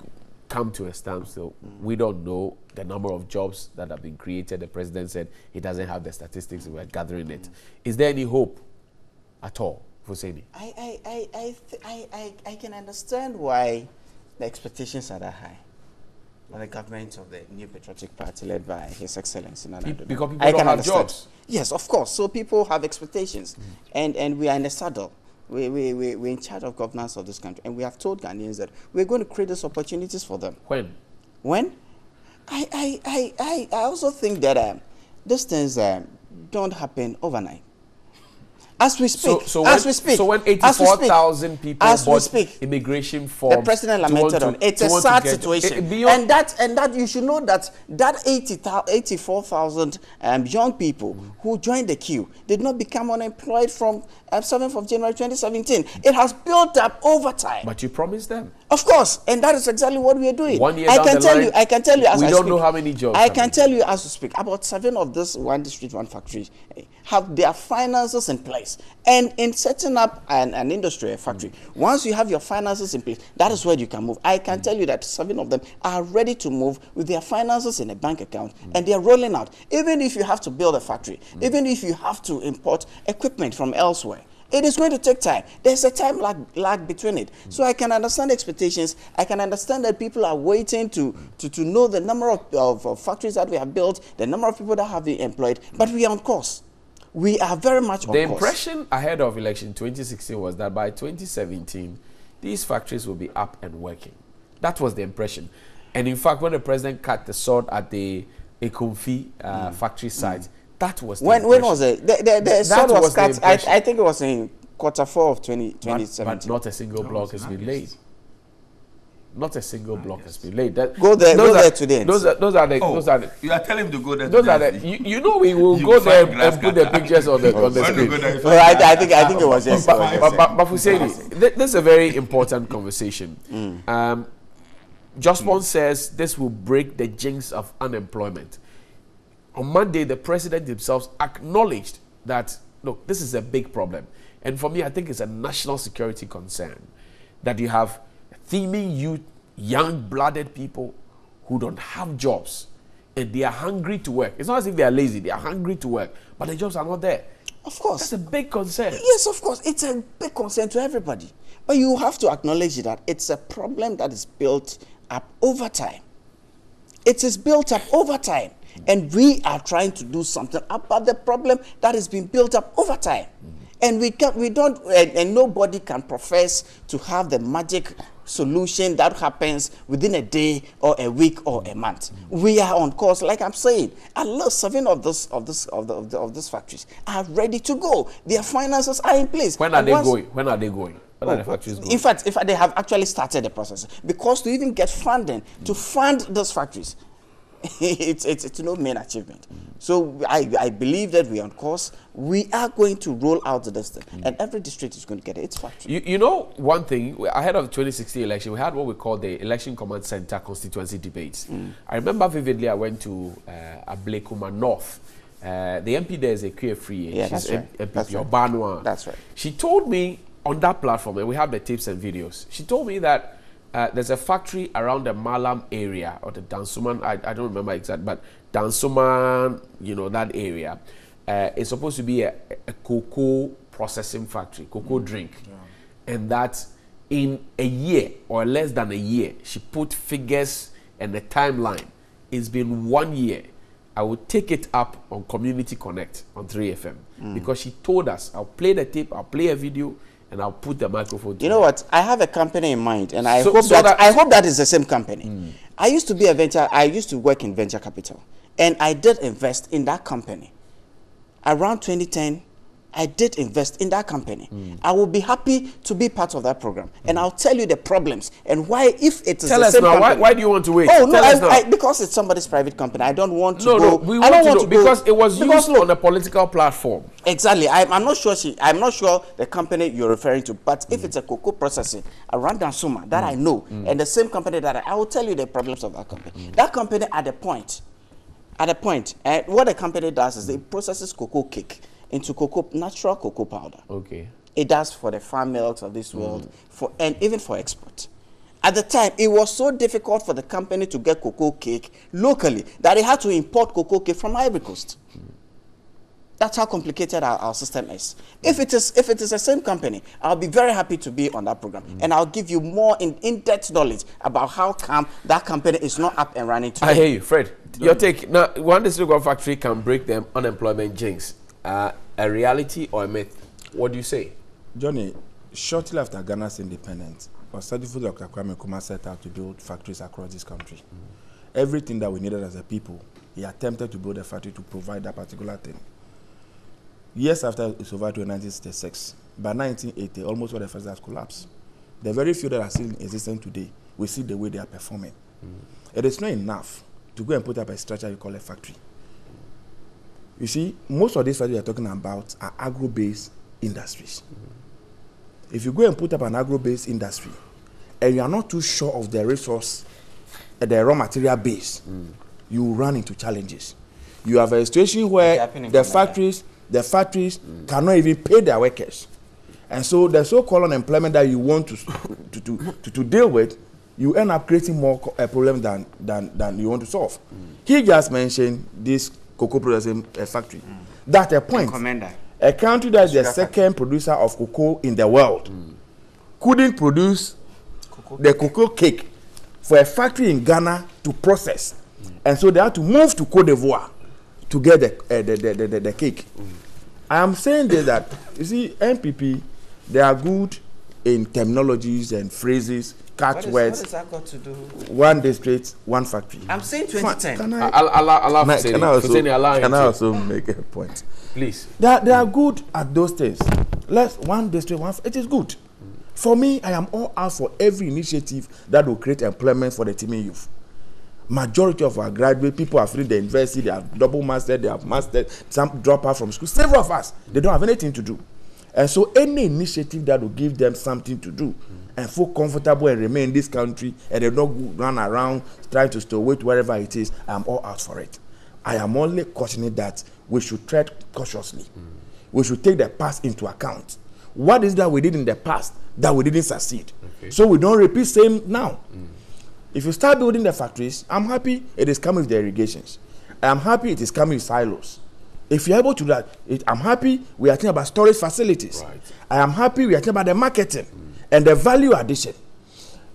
come to a standstill. We don't know the number of jobs that have been created. The president said he doesn't have the statistics. We're gathering it. Is there any hope at all, Husseini? I can understand why the expectations are that high on the government of the New Patriotic Party led by His Excellency Nana Addo. Because people don't have jobs. Yes, of course. So people have expectations, and we are in the saddle. We're in charge of governance of this country, and we have told Ghanaians that we're going to create these opportunities for them. When? I also think that these things don't happen overnight. As we speak, So when 84,000 people bought immigration forms, the president lamented on it's a sad situation, and that you should know that 84,000 young people who joined the queue did not become unemployed from 7th of January 2017. It has built up over time. But you promised them. Of course, and that is exactly what we are doing. 1 year down the line, I can tell you as we I don't speak, know how many jobs. I can tell you as we speak, about 7 of this one district, one factory have their finances in place. And in setting up an industry, a factory, once you have your finances in place, that is where you can move. I can tell you that 7 of them are ready to move with their finances in a bank account, and they are rolling out. Even if you have to build a factory, even if you have to import equipment from elsewhere, it is going to take time. There's a time lag between it. So I can understand expectations. I can understand that people are waiting to know the number of factories that we have built, the number of people that have been employed, but we are on course. We are very much on course. The impression ahead of election 2016 was that by 2017, these factories will be up and working. That was the impression. And in fact, when the president cut the sword at the Ekumfi factory site, that was the when was it? The sword was cut, I think it was in Q4 of 2017. But not a single block has been laid. Not a single block has been laid. Go there today. Those are the. You are telling him to go there. Those are the. You know we will go there and put the pictures on the screen. I think it was just. But Husseini, this is a very important conversation. Jospon says this will break the jinx of unemployment. On Monday, the president himself acknowledged that, look, this is a big problem. And for me, I think it's a national security concern that you have thieving youth, young-blooded people who don't have jobs and they are hungry to work. It's not as if they are lazy, they are hungry to work, but the jobs are not there. Of course. That's a big concern. Yes, of course. It's a big concern to everybody. But you have to acknowledge that it's a problem that is built up over time. It is built up over time. And we are trying to do something about the problem that has been built up over time. And and nobody can profess to have the magic solution that happens within a day or a week or a month. We are on course, like I'm saying. At least 7 of these factories are ready to go. Their finances are in place. When are they going? When are they going? When are the factories going? In fact, they have actually started the process, because to even get funding to fund those factories, it's no mean achievement. So I believe that we are on course. We are going to roll out this thing, and every district is going to get its factory. You know, one thing, ahead of the 2016 election, we had what we call the Election Command Center constituency debates. I remember vividly, I went to Ablekuma North. The MP there is a queer free. Yeah, that's right. MP That's right. She told me on that platform, and we have the tapes and videos, she told me that there's a factory around the Malam area, or the Dansuman, I don't remember exactly, but Dansuman, you know, that area, is supposed to be a cocoa processing factory, cocoa drink. Yeah. And that in a year, or less than a year, she put figures and the timeline. It's been 1 year. I will take it up on Community Connect on 3FM, because she told us, I'll play the tape, I'll play a video, and I'll put the microphone. You know what? I have a company in mind, and I hope that is the same company. I used to work in venture capital, and I did invest in that company. Around 2010, I did invest in that company. I will be happy to be part of that program, and I'll tell you the problems and why. If it is tell the us same now. company, Why do you want to wait? Oh no, because it's somebody's private company. I don't want to go. No, we want to know, because it was used on a political platform. Exactly. I'm not sure I'm not sure the company you're referring to, but if it's a cocoa processing around Dansuma that I know, and the same company that I will tell you the problems of that company. That company at the point, what the company does is it processes cocoa cake into natural cocoa powder. Okay. It does for the farm milks of this world, and even for export. At the time, it was so difficult for the company to get cocoa cake locally that it had to import cocoa cake from Ivory Coast. That's how complicated our system is. If it is the same company, I'll be very happy to be on that program, and I'll give you more in-depth knowledge about how come that company is not up and running today. I hear you, Fred. Your take. Now, one district factory can break them unemployment jinx. A reality or a myth? What do you say? Johnny, shortly after Ghana's independence, Dr. Kwame Nkrumah set out to build factories across this country. Everything that we needed as a people, he attempted to build a factory to provide that particular thing. years after it survived to 1966, by 1980, almost all the factories collapsed. The very few that are still in existence today, we see the way they are performing. It is not enough to go and put up a structure you call a factory. You see, most of these factories we are talking about are agro-based industries. If you go and put up an agro-based industry, and you are not too sure of the resource, the raw material base, you run into challenges. You have a situation where the factories cannot even pay their workers. And so the so-called unemployment that you want to deal with, you end up creating more problem than you want to solve. He just mentioned this cocoa processing factory. That's a point. A country that is the second producer of cocoa in the world couldn't produce the cocoa cake for a factory in Ghana to process. And so they had to move to Cote d'Ivoire to get the cake. I am saying this that, you see, NPP, they are good in terminologies and phrases, catchwords. What has that got to do? One district, one factory. I'm saying 2010. Can I also make a point? Please. They are good at those things. One district, it is good. For me, I am all out for every initiative that will create employment for the teeming youth. Majority of our graduate people are free the university, they are double mastered, they have mastered, some drop out from school. Several of us, they don't have anything to do. And so any initiative that will give them something to do and feel comfortable and remain in this country and they don't run around trying to stow away wherever it is, I'm all out for it. I am only cautioning that we should tread cautiously. We should take the past into account. What is that we did in the past that we didn't succeed? So we don't repeat same now. If you start building the factories, I'm happy it is coming with the irrigations. I'm happy it is coming with silos. If you're able to do that, I'm happy we are thinking about storage facilities. Right. I am happy we are thinking about the marketing and the value addition.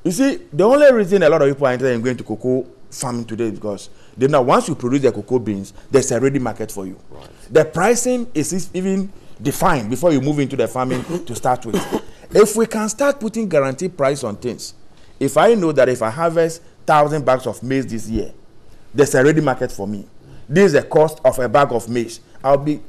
You see, the only reason a lot of people are interested in going to cocoa farming today is because they know once you produce the cocoa beans, there's a ready market for you. Right. The pricing is even defined before you move into the farming to start with. If we can start putting guaranteed price on things, if I know that if I harvest 1,000 bags of maize this year, there's a ready market for me. This is the cost of a bag of maize. I'll be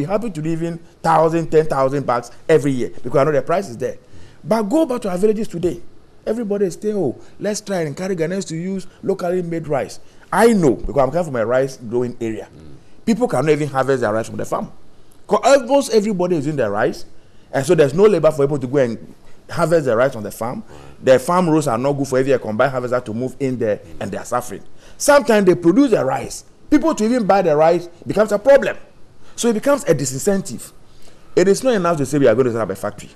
happy to live in 1,000, 10,000 bags every year because I know the price is there. But go back to our villages today. Everybody is saying, oh, let's try and encourage Ghanaians to use locally made rice. I know because I'm coming from a rice growing area. People cannot even harvest their rice from the farm. Because almost everybody is in the rice, and so there's no labor for people to go and harvest the rice on the farm. The farm rows are not good for every combined harvester to move in there, and they are suffering. Sometimes they produce the rice. People to even buy the rice becomes a problem. So it becomes a disincentive. It is not enough to say we are going to set up a factory.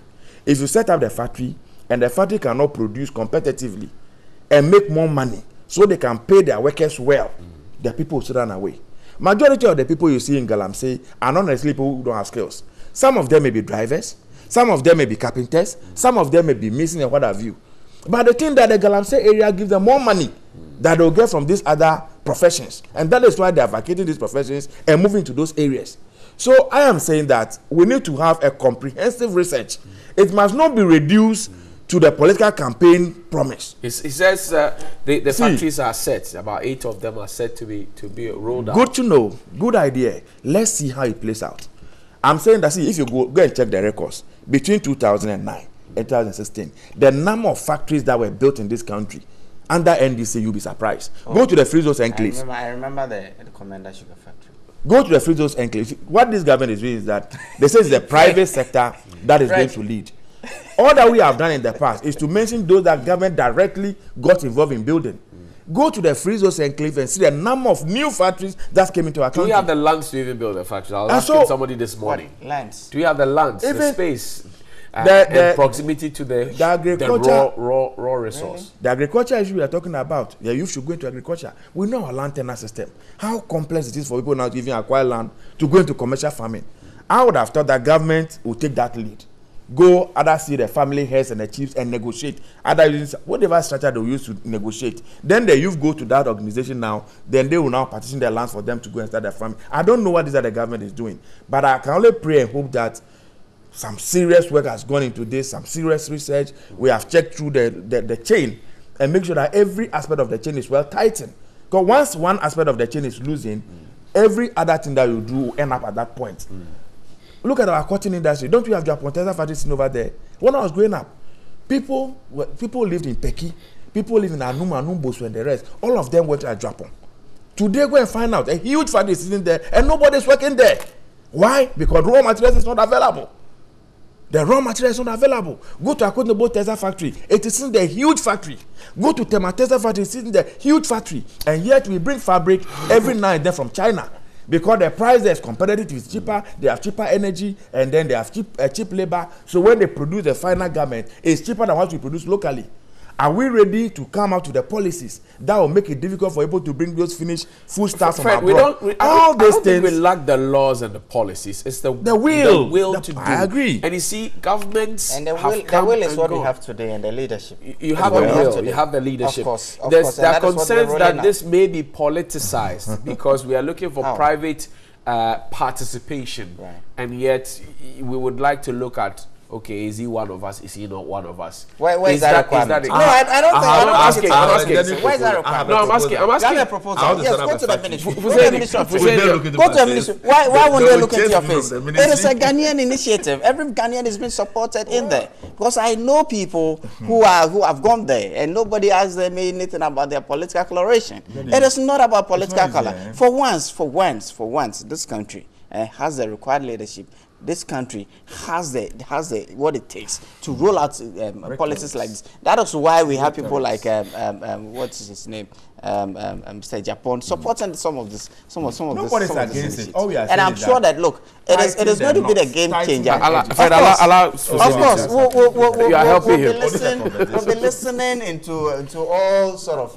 If you set up the factory and the factory cannot produce competitively and make more money so they can pay their workers well, the people will run away. Majority of the people you see in Galamsey are not necessarily people who don't have skills. Some of them may be drivers, some of them may be carpenters, some of them may be missing and what have you. But the thing that the Galamsey area gives them more money that they'll get from these other professions. And that is why they are vacating these professions and moving to those areas. So I am saying that we need to have a comprehensive research. It must not be reduced to the political campaign promise. He says the factories are set. About 8 of them are set to be rolled out. Good to know. Good idea. Let's see how it plays out. I'm saying that, see, if you go and check the records, between 2009 and 2016, the number of factories that were built in this country, under NDC, you'll be surprised. Go to the Free Zones Enclave. I remember the Commander Sugar Factory. Go to the Free Zones Enclave. What this government is doing is that they say it's the private sector that is going to lead. All that we have done in the past is to mention those that government directly got involved in building. Go to the Free Zones Enclave and see the number of new factories that came into our country. Do we have the lands to even build a factory? I was asking somebody this morning. Lands? Do we have the lands, the space? The proximity to the raw resource. Really? The agriculture issue we are talking about, the youth should go into agriculture. We know our land tenure system. How complex it is for people now to even acquire land to go into commercial farming. I would have thought that government would take that lead. Go either see the family heads and the chiefs and negotiate. Either using whatever structure they use to negotiate. Then the youth go to that organization now. Then they will now partition their lands for them to go and start their farming. I don't know what this other government is doing, but I can only pray and hope that some serious work has gone into this, some serious research. We have checked through the chain and make sure that every aspect of the chain is well tightened. Because once one aspect of the chain is losing, every other thing that you do will end up at that point. Look at our cotton industry. Don't we have Japan Tessa factories over there? When I was growing up, people lived in Peki, people live in Anuma, Numbos, and the rest. All of them went to Japan. Today, go and find out a huge factory is sitting there, and nobody's working there. Why? Because raw materials is not available. The raw material is not available. Go to Akonobo Tessa factory. It is in the huge factory. Go to Tema Tessa factory. It's in the huge factory. And yet we bring fabric every now and then from China. Because the price there is competitive, it's cheaper, they have cheaper energy, and then they have cheap labor. So when they produce the final garment, it's cheaper than what we produce locally. Are we ready to come out to the policies that will make it difficult for people to bring those finished foodstuffs from abroad? I don't think we lack the laws and the policies. It's the will to do. I agree. And you see, governments and the will is what we have today, and the leadership. You have the will. You have the leadership. Of course. There are concerns that this may be politicized because we are looking for private participation, and yet we would like to look at. Okay, is he one of us? Is he not one of us? Why is that requirement? No, I don't think. I'm asking. Why is that requirement? No, I'm asking. Gather a proposal. Yes, go to the ministry. Go to the ministry. Go to the ministry. Why won't they look into your face? It is a Ghanaian initiative. Every Ghanaian is being supported in there because I know people who have gone there and nobody asked them anything about their political coloration. It is not about political color. For once, this country has the required leadership. This country has the what it takes to roll out policies like this. That is why we have people like what's his name, Mr. Japan supporting some of this. Nobody's against it. All we are and I'm sure that look, it is going to be the game changer. Of course, we'll be listening into all sort of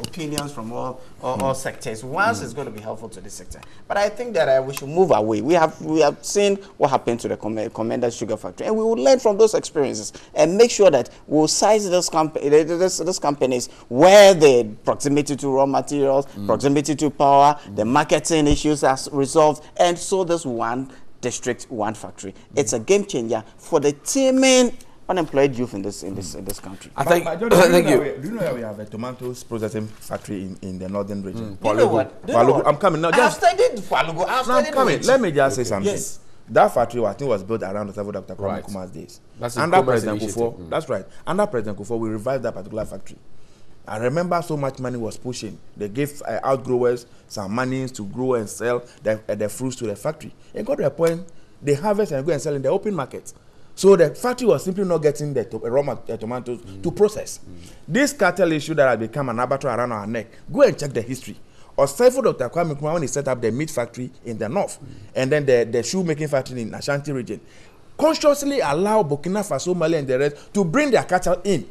opinions from all sectors. Once it's going to be helpful to this sector, but I think that we should move away. We have seen what happened to the Commander Sugar Factory, and we will learn from those experiences and make sure that we'll size those companies where the proximity to raw materials, proximity to power, the marketing issues are resolved, and so this one district, one factory. It's a game changer for the teeming unemployed youth in this country. I think. Do you know that we have a tomatoes processing factory in the northern region? You know what? I'm coming now. I've studied Palugo. I'm coming. Let me just say something. Yes. That factory, I think, was built around the time of Dr. Kwame Nkrumah's days. That's under President Kufuor. That's right. Under President Kufuor, we revived that particular factory. I remember so much money was pushing. They gave outgrowers some money to grow and sell the fruits to the factory. It got to a point, they harvest and go and sell in the open market. So the factory was simply not getting the raw tomatoes to process. This cartel issue that has become an abattoir around our neck, go and check the history. Or for Dr. Kwame Nkrumah when he set up the meat factory in the north, and then the shoe-making factory in Ashanti region, consciously allow Burkina Faso, Mali, and the rest to bring their cattle in.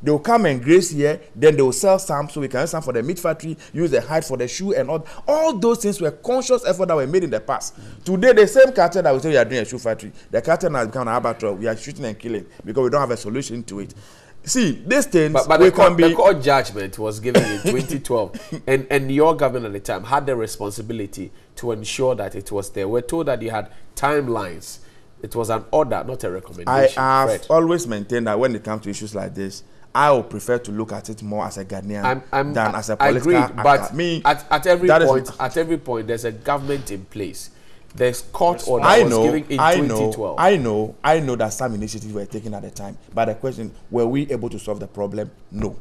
They will come and graze here, then they will sell some, so we can use some for the meat factory, use the hide for the shoe, and all those things were conscious efforts that were made in the past. Today, the same cartel that we say we are doing a shoe factory, the cartel has become an abattoir. We are shooting and killing because we don't have a solution to it. See, these things but the court judgment was given in 2012, and your government at the time had the responsibility to ensure that it was there. We're told that you had timelines. It was an order, not a recommendation. I have always maintained that when it comes to issues like this, I would prefer to look at it more as a Ghanaian than as a political actor. But at every point, there's a government in place. There's court order was given in 2012. I know that some initiatives were taken at the time. But the question, were we able to solve the problem? No.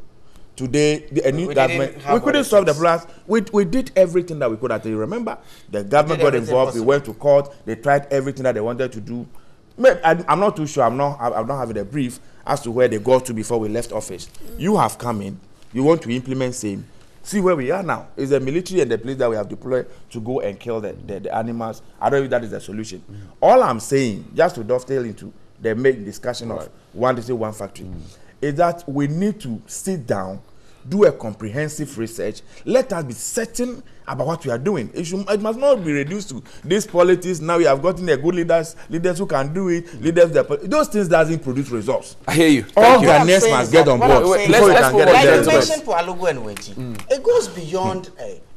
Today, a new government, we couldn't solve the problem. We did everything that we could. You remember? The government got involved. We went to court. They tried everything that they wanted to do. I'm not too sure. I'm not having a brief as to where they got to before we left office. You have come in. You want to implement same. See where we are now. It's the military and the police that we have deployed to go and kill the animals. I don't know if that is the solution. All I'm saying, just to dovetail into the main discussion of one district, one factory, is that we need to sit down, do a comprehensive research. Let us be certain about what we are doing. It must not be reduced to these politics. Now we have gotten the good leaders who can do it, those things doesn't produce results. I hear you. All Ghanaians must get on board. Like you mentioned Palugo and Weji, it goes beyond.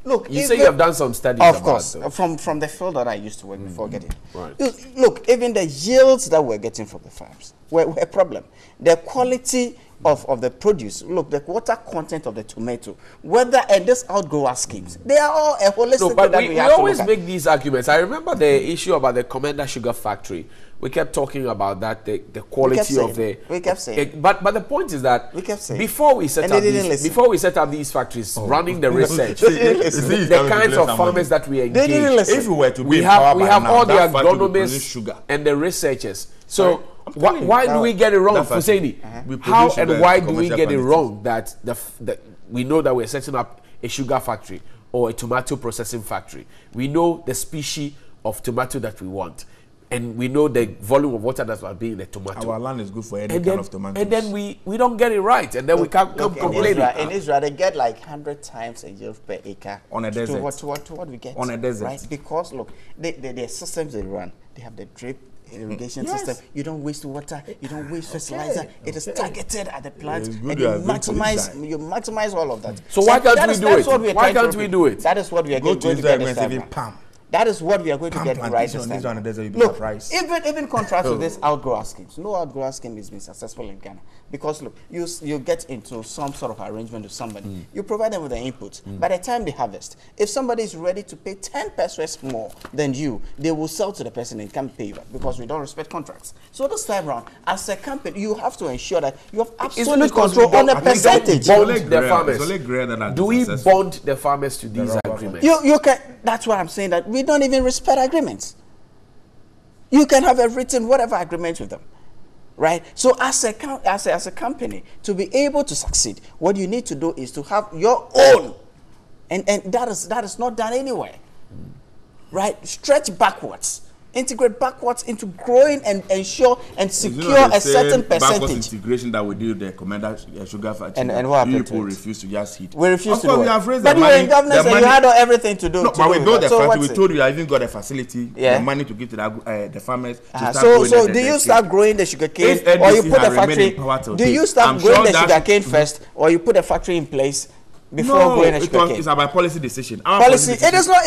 Look, you say you have done some studies. Of course, from the field that I used to work before getting. Right. Look, even the yields that we're getting from the farms were a problem. The quality of the produce, look, the water content of the tomato, whether and this outgrower schemes, they are all a holistic no, but thing that we have to always look at. make these arguments. I remember the issue about the Commander Sugar Factory. We kept talking about that, the quality of the... We kept saying. But the point is that we kept saying. Before we set up these factories, running the research, the kinds of farmers that we engage, if we were to we have all the agronomists and the researchers. So why do we get it wrong, Husseini? How and why do we get it wrong that we know that we're setting up a sugar factory or a tomato processing factory? We know the species of tomato that we want. And we know the volume of water that's being in the tomato. Our land is good for any kind of tomato. And then we don't get it right. And then we can't complain. In Israel, they get like 100 times a yield per acre. On a desert. To what we get. On a desert. Right? Because, look, the systems they run, they have the drip irrigation system. You don't waste water. You don't waste fertilizer. It is targeted at the plant. And you maximize all of that. So why can't we do it? Why can't we do it? That is what we are going to get this time. That is what we are going to get right this time. Look, even contrast with this outgrower schemes, no outgrower scheme has been successful in Ghana. Because look, you get into some sort of arrangement with somebody, you provide them with the input. By the time they harvest, if somebody is ready to pay 10 pesos more than you, they will sell to the person and can't pay back because we don't respect contracts. So this time around, as a company, you have to ensure that you have absolute control on the percentage. Do we bond the farmers to these agreements? You can. That's why I'm saying that we don't even respect agreements. You can have a written whatever agreement with them, right? So as a company, to be able to succeed, what you need to do is to have your own, and that is not done anywhere, right? Stretch backwards. Integrate backwards into growing and ensure and secure a certain percentage. Backwards integration that we did with the Commander Sugar Factory. And what happened to it? Refused to just hit. We refused to do it. But you were in governance and you had everything to do. No, but we built the factory. We told you I even got a facility, the money to give to the farmers. So do you start growing the sugarcane or you put a factory? Do you start growing the sugarcane first or you put a factory in place? Before going it's about policy decision. Policy. It is not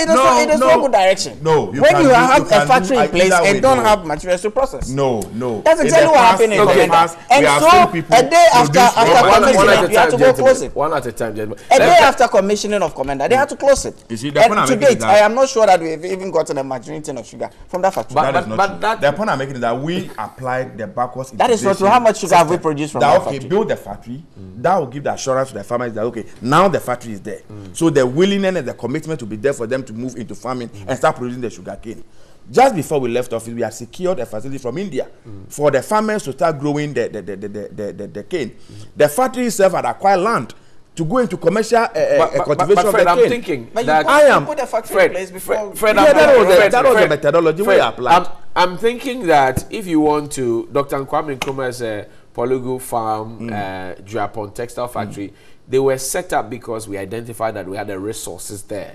good direction. No. When you have a factory in place and don't have materials to process. No. That's exactly what happened in Commander. And so a day after commissioning, you have to go close it. One at a time, gentlemen. A day after commissioning of Commander, they had to close it. You see, and to date, I am not sure that we've even gotten a marginal tin of sugar from that factory. But the point I'm making is that we applied the backwards integration. That is not true. How much sugar have we produced from that factory? Build the factory. That will give the assurance to the farmers that now the factory is there. So the willingness and the commitment will be there for them to move into farming and start producing the sugar cane. Just before we left office, we had secured a facility from India for the farmers to start growing the cane. The factory itself had acquired land to go into commercial cultivation of the cane. I'm thinking that I am put a factory in place before. That was the methodology we applied. I'm thinking that if you want to, Dr. Kwame Nkrumah's Polygo Farm, Judicial Textile Factory, they were set up because we identified that we had the resources there.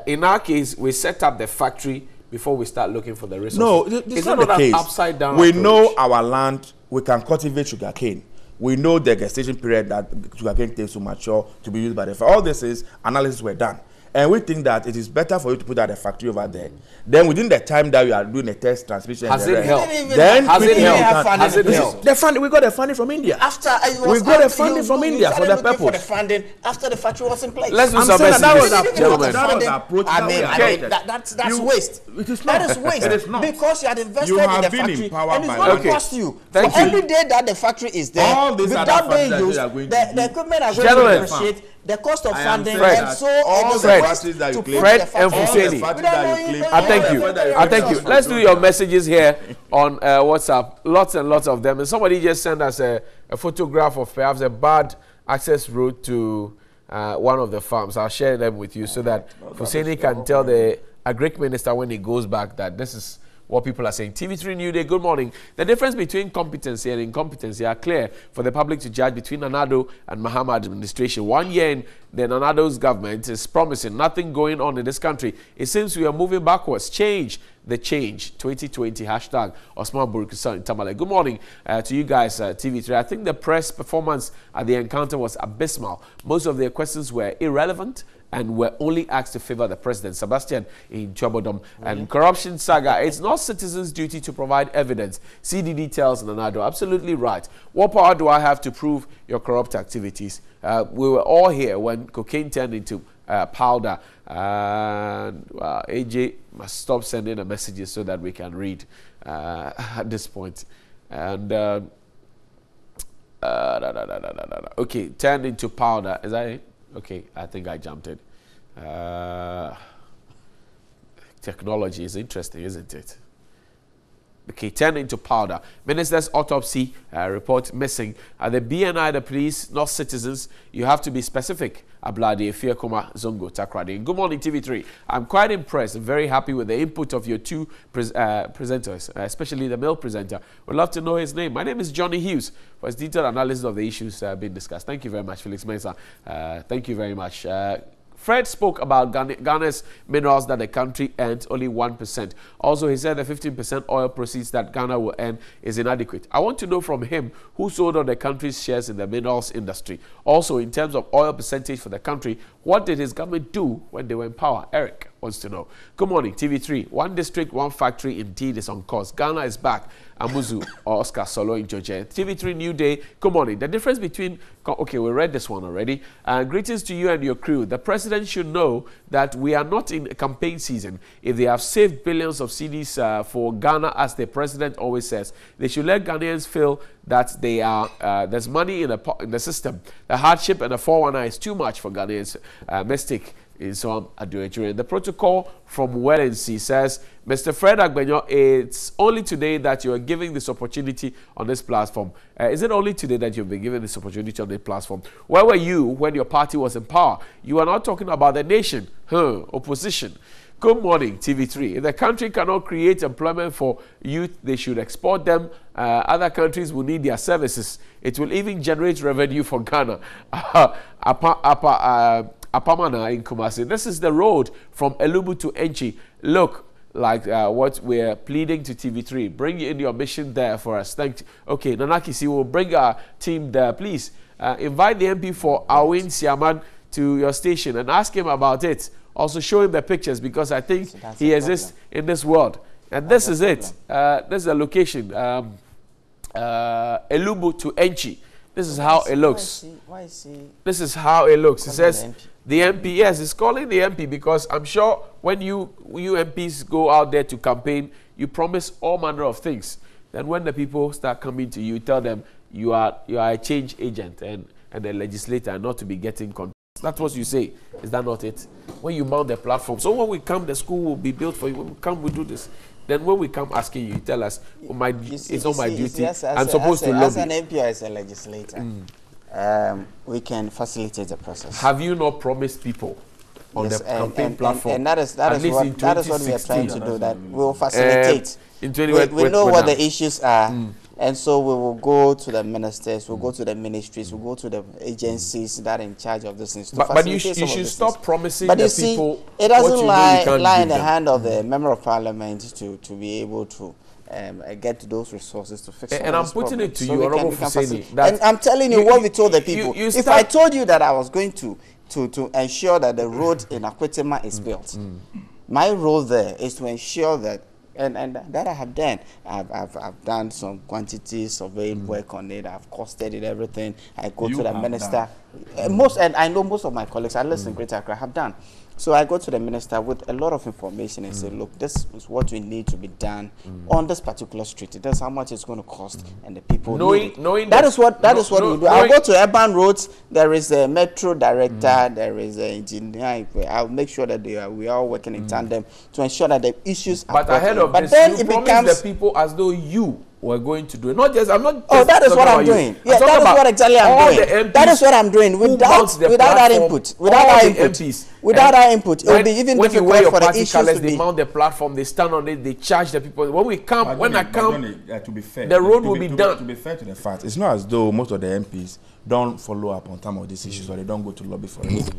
In our case, we set up the factory before we start looking for the resources. No, it's not the case. Upside down we approach. Know our land, we can cultivate sugarcane. We know the gestation period that sugarcane takes to mature to be used by the farm. All this is analysis were done. And we think that it is better for you to put out a factory over there. Then within the time that you are doing the test transmission, has it helped? Then has it helped? The funding, we got the funding from India. We got the funding from India for the purpose. For the funding after the factory was in place. Let's do some messages. That's waste. It is not. That is waste. It is not. Because you had invested in the factory, and it's going to cost you. For every day that the factory is there, without being used, the equipment are going to depreciate. The cost of funding and so all Fred and Husseini. I thank you. Let's do your messages here on WhatsApp. Lots and lots of them. And somebody just sent us a photograph of perhaps a bad access road to one of the farms. I'll share them with you so that Husseini can tell the Agric Minister when he goes back that this is what people are saying. TV3 NewDay, good morning. The difference between competency and incompetency are clear for the public to judge between Nanado and Mahama administration. 1 year in the Nanado's government is promising nothing going on in this country. It seems we are moving backwards. Change the change 2020 hashtag Osman Burkusan in Tamale. Good morning to you guys, TV3. I think the press performance at the encounter was abysmal. Most of their questions were irrelevant and were only asked to favor the president. Sebastian in Chobodom. And corruption saga, it's not citizens' duty to provide evidence. See the details in Nanado. Absolutely right. What power do I have to prove your corrupt activities? We were all here when cocaine turned into powder. And AJ must stop sending the messages so that we can read at this point. And okay, turned into powder. Is that it? Okay, I think I jumped it. Technology is interesting, isn't it? Okay, turned into powder. Minister's autopsy report missing. The BNI, the police, not citizens. You have to be specific. Abladi, Fiakoma, Zongo, Takradi. Good morning, TV3. I'm quite impressed and very happy with the input of your two presenters, especially the male presenter. Would love to know his name. My name is Johnny Hughes for his detailed analysis of the issues being discussed. Thank you very much, Felix Mensah. Thank you very much. Fred spoke about Ghana's minerals that the country earns only 1%. Also, he said the 15% oil proceeds that Ghana will earn is inadequate. I want to know from him who sold on the country's shares in the minerals industry. Also, in terms of oil percentage for the country, what did his government do when they were in power? Eric wants to know. Good morning, TV3. One district, one factory indeed is on course. Ghana is back. Amuzu or Oscar Solo in Georgia. TV3 New Day. Good morning. The difference between... Okay, we read this one already. Greetings to you and your crew. The president should know that we are not in a campaign season. If they have saved billions of cedis for Ghana, as the president always says, they should let Ghanaians feel that they are there's money in the system. The hardship and the 419 is too much for Ghanaians. Mistake is some adultery. The protocol from Wellency says, Mr. Fred Agbenyo, it's only today that you are giving this opportunity on this platform. Is it only today that you've been given this opportunity on this platform? Where were you when your party was in power? You are not talking about the nation, opposition. Good morning, TV3. If the country cannot create employment for youth, they should export them. Other countries will need their services. It will even generate revenue for Ghana. Apamana in Kumasi. This is the road from Elubu to Enchi. Look like what we're pleading to TV3. Bring in your mission there for us. Thank you. Okay, Nanakisi will bring our team there. Please invite the MP for Awin Siaman to your station and ask him about it. Also show him the pictures because I think he exists in this world. And this is it. This is the location. Elubu to Enchi. This is how it looks. This is how it looks. It says the MP. Yes, it's calling the MP because I'm sure when you MPs go out there to campaign, you promise all manner of things. Then when the people start coming to you, tell them you are a change agent and a legislator, not to be getting control. That's what you say. Is that not it? When you mount the platform. So when we come, the school will be built for you. When we come, we do this. Then when we come asking you, tell us, it's not my duty. Yes, I'm supposed to lobby. As an MP or as a legislator, we can facilitate the process. Have you not promised people on the campaign platform? And that is what we are trying to do, that we will facilitate. We know what the issues are. And so we will go to the ministers, we'll go to the ministries, we'll go to the agencies that are in charge of this things. But you should stop promising the people. It doesn't lie in the hand of the member of parliament to be able to get those resources to fix it. And I'm putting it to you, Honorable Fuseni. And I'm telling you what we told the people. If I told you that I was going to ensure that the road in Akwetema is built, my role there is to ensure that. And that I have done. I've done some quantity surveying work on it. I've costed it, everything. I go to the minister. And I know most of my colleagues, at least in Greater Accra, have done. So I go to the minister with a lot of information and say, look, this is what we need to be done on this particular street. That's how much it's going to cost, and the people knowing that is what we do. I'll go to urban roads. There is a metro director. There is an engineer. I'll make sure that we are all working in tandem to ensure that the issues are. But ahead of this, then you promise the people as though you were going to do it. Not just, I'm not. Oh, that is what I'm doing. Yeah, that is what exactly I'm doing. That is what I'm doing. Without that input, without our input, it will be even difficult for the issues to be. They mount the platform, they stand on it, they charge the people. When we come, to be fair, the road will be done. To be fair to the fact, it's not as though most of the MPs don't follow up on some of these issues or they don't go to lobby for it.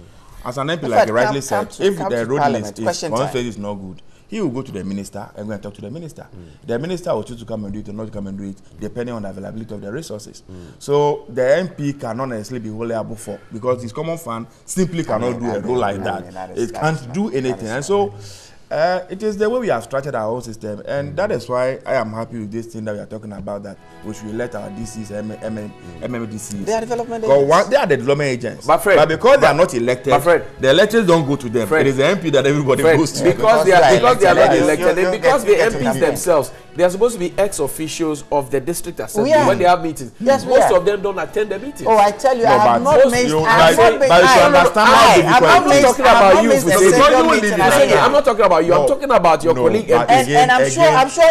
As an MP, like you rightly said, if the road list is not good, he will go to the minister and go and talk to the minister. The minister will choose to come and do it or not come and do it, depending on the availability of the resources. So the MP cannot necessarily be wholly able for, because his common fund simply cannot do a role like that. It can't do anything. And so it is the way we have structured our whole system, and that is why I am happy with this thing that we are talking about, that we should let our DCs, MMDCs. They are development agents. They are the development agents. But because they are not elected, the electors don't go to them. It is the MP that everybody goes to. Because they are not elected, and because the MPs themselves, they are supposed to be ex-officials of the district assembly when they have meetings. Yes, most of them don't attend the meetings. Oh, I tell you, I have not made. I'm not talking about you. I'm talking about your colleague. And I'm sure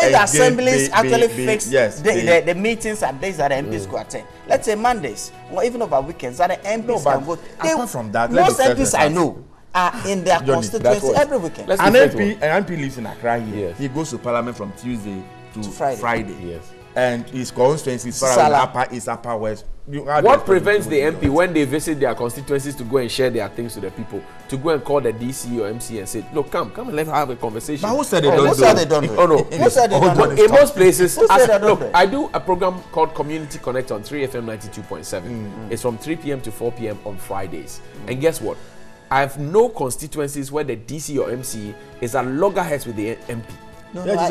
if the assemblies actually fix the meetings and days that the MPs go attend. Let's say Mondays or even over weekends that the MPs can vote. Apart from that, most MPs I know are in their constituency every weekend. An MP lives in Accra here. He goes to Parliament from Tuesday to Friday. Yes. And his constituency is Upper West. What prevents the MP when they visit their constituencies to go and share their things to the people, to go and call the DC or MC and say, look, come and let's have a conversation? But who said they don't do it? Oh no. Who said they don't do it? In most places, look, I do a program called Community Connect on 3FM 92.7. It's from 3 p.m. to 4 p.m. on Fridays. And guess what? I have no constituencies where the DC or MC is at loggerheads with the MP. I'm not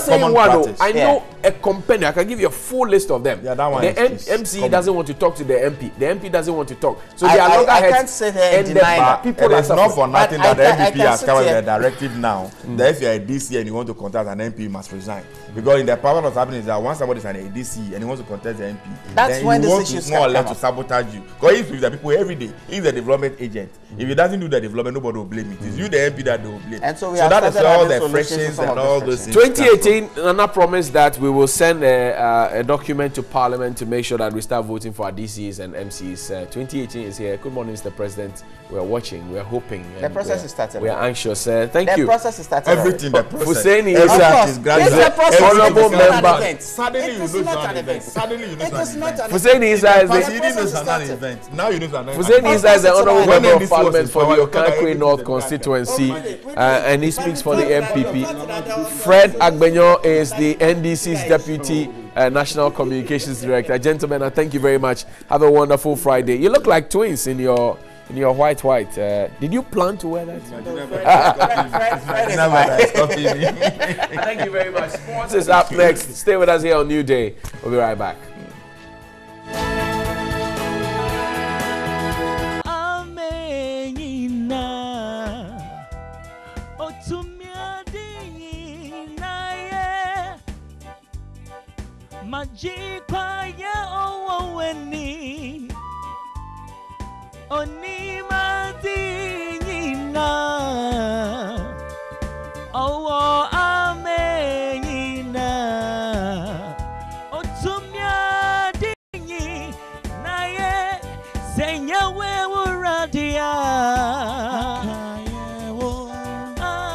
saying one. I know a company. I can give you a full list of them. Yeah, that one the MC doesn't want to talk to the MP. The MP doesn't want to talk. So they are loggerheads. I can't say that and deny people. It's not for nothing that the MPP has come with the directive now. That if you are a DC and you want to contest an MP, you must resign. Because in the power what's happening is that once somebody is an ADC and he wants to contest the MP, that's then when he the wants to more or less to sabotage you. Because if the people every day, he's the development agent. If he doesn't do the development, nobody will blame it. It's you, the MP, that they will blame. And so that is all the frictions and all those things. 2018, Nana promised that we will send a document to Parliament to make sure that we start voting for our DCs and MCs. 2018 is here. Good morning, Mr. President. We are watching. We are hoping. The process is started. We are anxious. Thank you. The process is started. Everything. The process. Hussein is honorable member. Suddenly you know it's an event. Suddenly you know it's an event. Hussein Isa is an event. Now you know it's an event. Hussein Isa is the honorable member of Parliament for the Okankwe North constituency, and he speaks for the MPP. Fred Agbenyo is the NDC's deputy National Communications Director. Gentlemen, I thank you very much. Have a wonderful Friday. You look like twins in your white. Did you plan to wear that? Thank you very much. Sports is up next. Stay with us here on NewDay. We'll be right back. Oni madinina owo amenina otumya dinyi naye senyawe uradia akayewo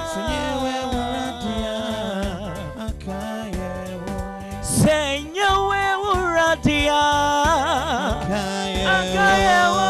senyawe uradia akayewo senyawe uradia akayewo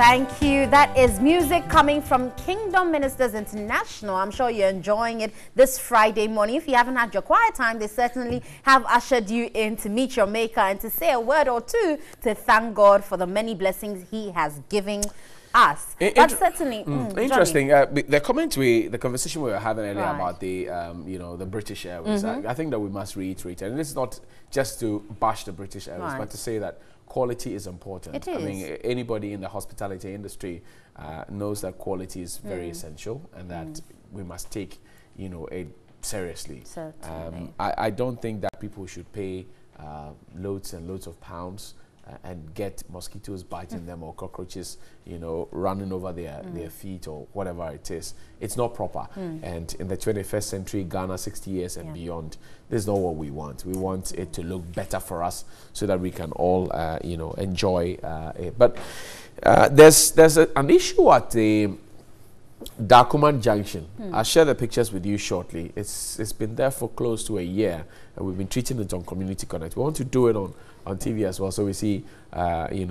Thank you. That is music coming from Kingdom Ministers International. I'm sure you're enjoying it this Friday morning. If you haven't had your quiet time, they certainly have ushered you in to meet your maker and to say a word or two to thank God for the many blessings he has given us. But certainly, interesting. The conversation we were having earlier about the, the British Airways. I think that we must reiterate, and it's not just to bash the British Airways, but to say that quality is important. It is. I mean, anybody in the hospitality industry knows that quality is very essential, and that we must take, it seriously. Certainly. I don't think that people should pay loads and loads of pounds and get mosquitoes biting them or cockroaches, running over their feet or whatever it is. It's not proper. And in the 21st century, Ghana, 60 years and beyond, this is not what we want. We want it to look better for us so that we can all, enjoy it. But there's an issue at the Dakuman Junction. I'll share the pictures with you shortly. It's been there for close to a year, and we've been treating it on Community Connect. We want to do it on TV as well, so we see, you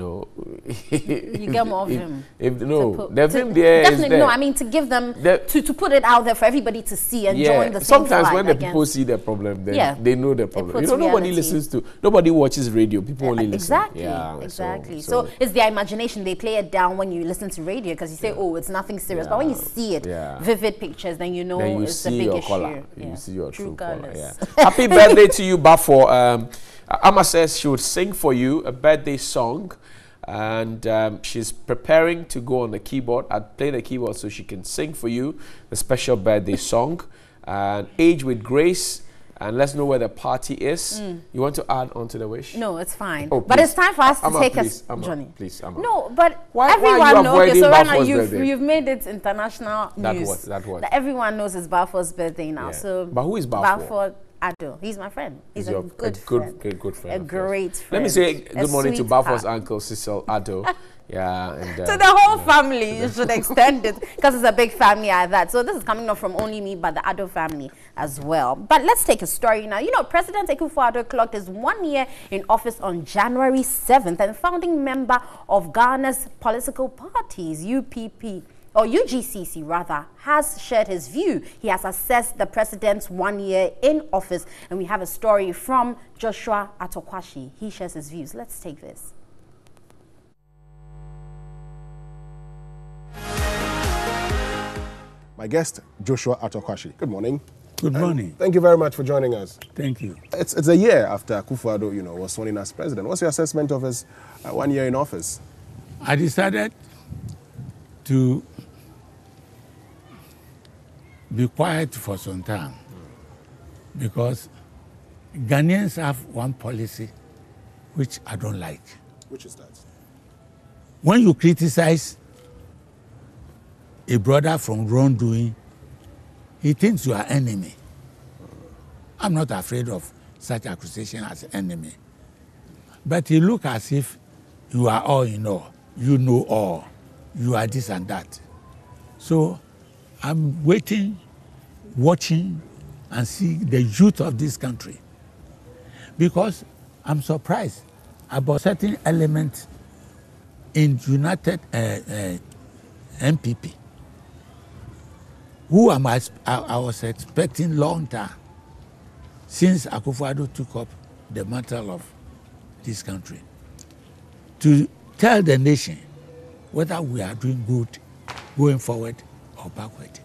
get more of him. Definitely, no. I mean, to give them to put it out there for everybody to see and join the same sometimes side when the people see the problem, then they know the problem. Nobody watches radio. People only listen. Exactly. So it's their imagination. They play it down when you listen to radio because you say, "Oh, it's nothing serious." But when you see it, vivid pictures, then you know it's a big issue. You see your true color. Happy birthday to you, Bafo. Amma says she would sing for you a birthday song, and she's preparing to go on the keyboard. I'd play the keyboard so she can sing for you the special birthday song. And Age with Grace, and let's know where the party is. You want to add on to the wish? No, it's fine. Oh, but it's time for us to take us, Johnny. Please, Amma. No, but why everyone knows. Okay, so right now birthday? you've made it international news. That everyone knows it's Bafo's birthday now. So, but who is Bafo? Ado. He's my friend. He's a good friend. Good friend. A great friend. Let me say good morning to Bafo's uncle, Cecil Ado. And to the whole family, you should extend it because it's a big family at that. So this is coming up from only me, but the Ado family as well. But let's take a story now. President Akufo-Addo clocked his 1 year in office on January 7th and founding member of Ghana's political parties, UGCC rather, has shared his view. He has assessed the president's 1 year in office, and we have a story from Joshua Atokwashi. He shares his views. Let's take this. My guest, Joshua Atokwashi. Good morning. Good morning. Thank you very much for joining us. Thank you. It's a year after Akufo-Addo, was sworn in as president. What's your assessment of his 1 year in office? I decided to be quiet for some time because Ghanaians have one policy which I don't like. Which is that? When you criticize a brother from wrongdoing, he thinks you are enemy. I'm not afraid of such accusation as enemy. But he look as if you are all in all. You know all. You are this and that. So I'm waiting, watching, and see the youth of this country. Because I'm surprised about certain elements in United MPP, who I was expecting long time since Akufo-Addo took up the mantle of this country, to tell the nation whether we are doing good going forward or backward.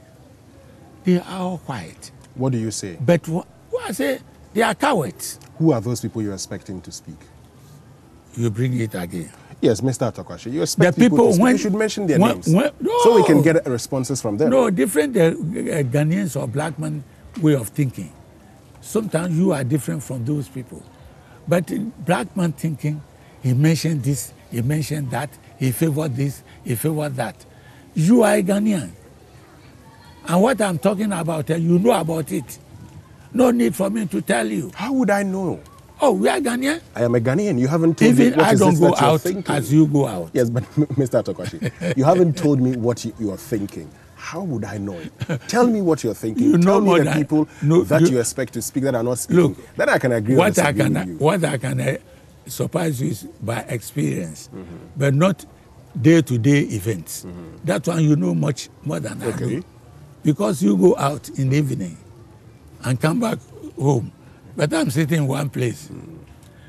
They are all quiet. What do you say? But what I say, they are cowards. Who are those people you're expecting to speak? You bring it again. Yes, Mr. Atokwashi, you expect people to speak. You should mention their names so we can get responses from them. No, different Ghanaians or black man way of thinking. Sometimes you are different from those people. But in black man thinking, he mentioned this, he mentioned that, he favored this, he favored that. You are a Ghanaian. And what I'm talking about, you know about it. No need for me to tell you. How would I know? Oh, we are Ghanaian. I am a Ghanaian. You haven't told me what I is don't it go that you're out thinking. as you go out. Yes, but Mr. Atokwashi, you haven't told me what you are thinking. How would I know it? Tell me what you're thinking. You Tell know me the people that you expect to speak that are not speaking. Look, then I can agree what with you. What I can surprise you is by experience, but not day-to-day events. That one you know much more than I do. Because you go out in the evening and come back home. But I'm sitting in one place.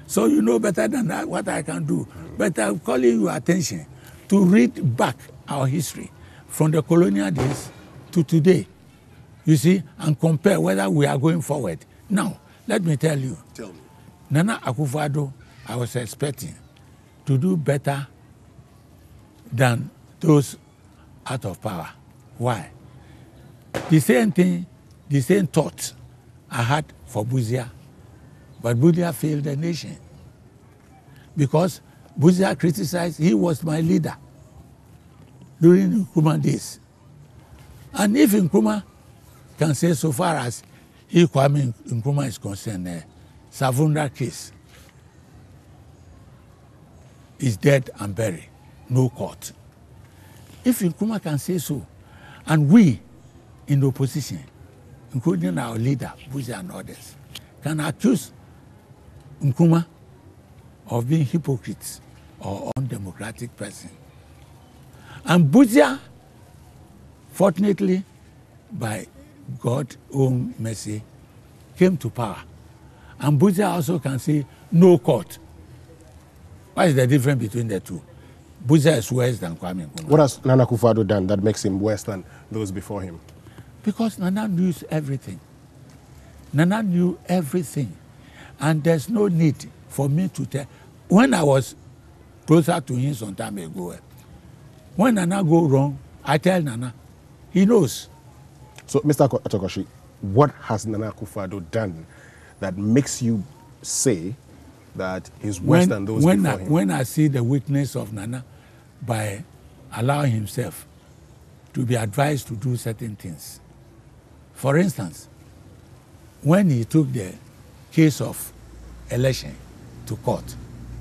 So you know better than that what I can do. But I'm calling your attention to read back our history from the colonial days to today. You see, and compare whether we are going forward. Now, let me tell you. Tell me. Nana Akufo-Addo, I was expecting to do better than those out of power. Why? The same thing, the same thought I had for Buzia, but Buzia failed the nation. Because Buzia criticized, he was my leader during Nkrumah days. And if Nkrumah can say so far as Kwame Nkrumah is concerned, Savunda case is dead and buried, no court. If Nkrumah can say so, and we in the opposition, including our leader, Buzia and others, can accuse Nkrumah of being hypocrites or undemocratic person. And Buzia, fortunately, by God's own mercy, came to power. And Buzia also can say no court. What is the difference between the two? Buzia is worse than Kwame Nkrumah. What has Nana Akufo-Addo done that makes him worse than those before him? Because Nana knew everything. Nana knew everything. And there's no need for me to tell. When I was closer to him some time ago, when Nana go wrong, I tell Nana. He knows. So, Mr. Atokoshi, what has Nana Akufo-Addo done that makes you say that he's worse than those before him? When I see the weakness of Nana by allowing himself to be advised to do certain things. For instance, when he took the case of election to court,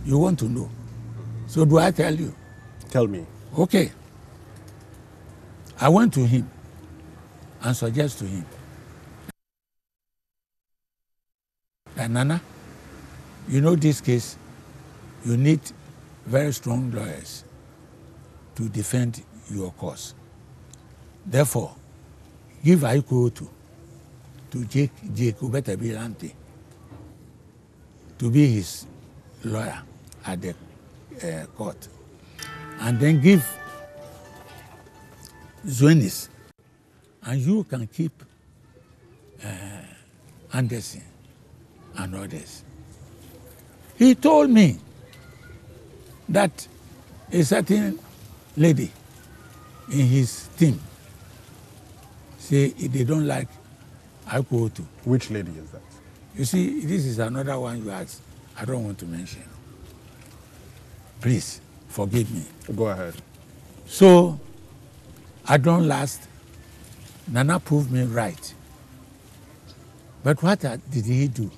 you want to know. So do I tell you? Tell me. Okay. I went to him and suggest to him that Nana, you know this case, you need very strong lawyers to defend your cause. Therefore, give Aikoto to Jake Ubetabilante to be his lawyer at the court. And then give Zuenis, and you can keep Anderson and others. He told me that a certain lady in his team say they don't like Aikoto. Which lady is that? You see, this is another one you asked. I don't want to mention. Please, forgive me. Go ahead. So, I don't last. Nana proved me right. But what did he do?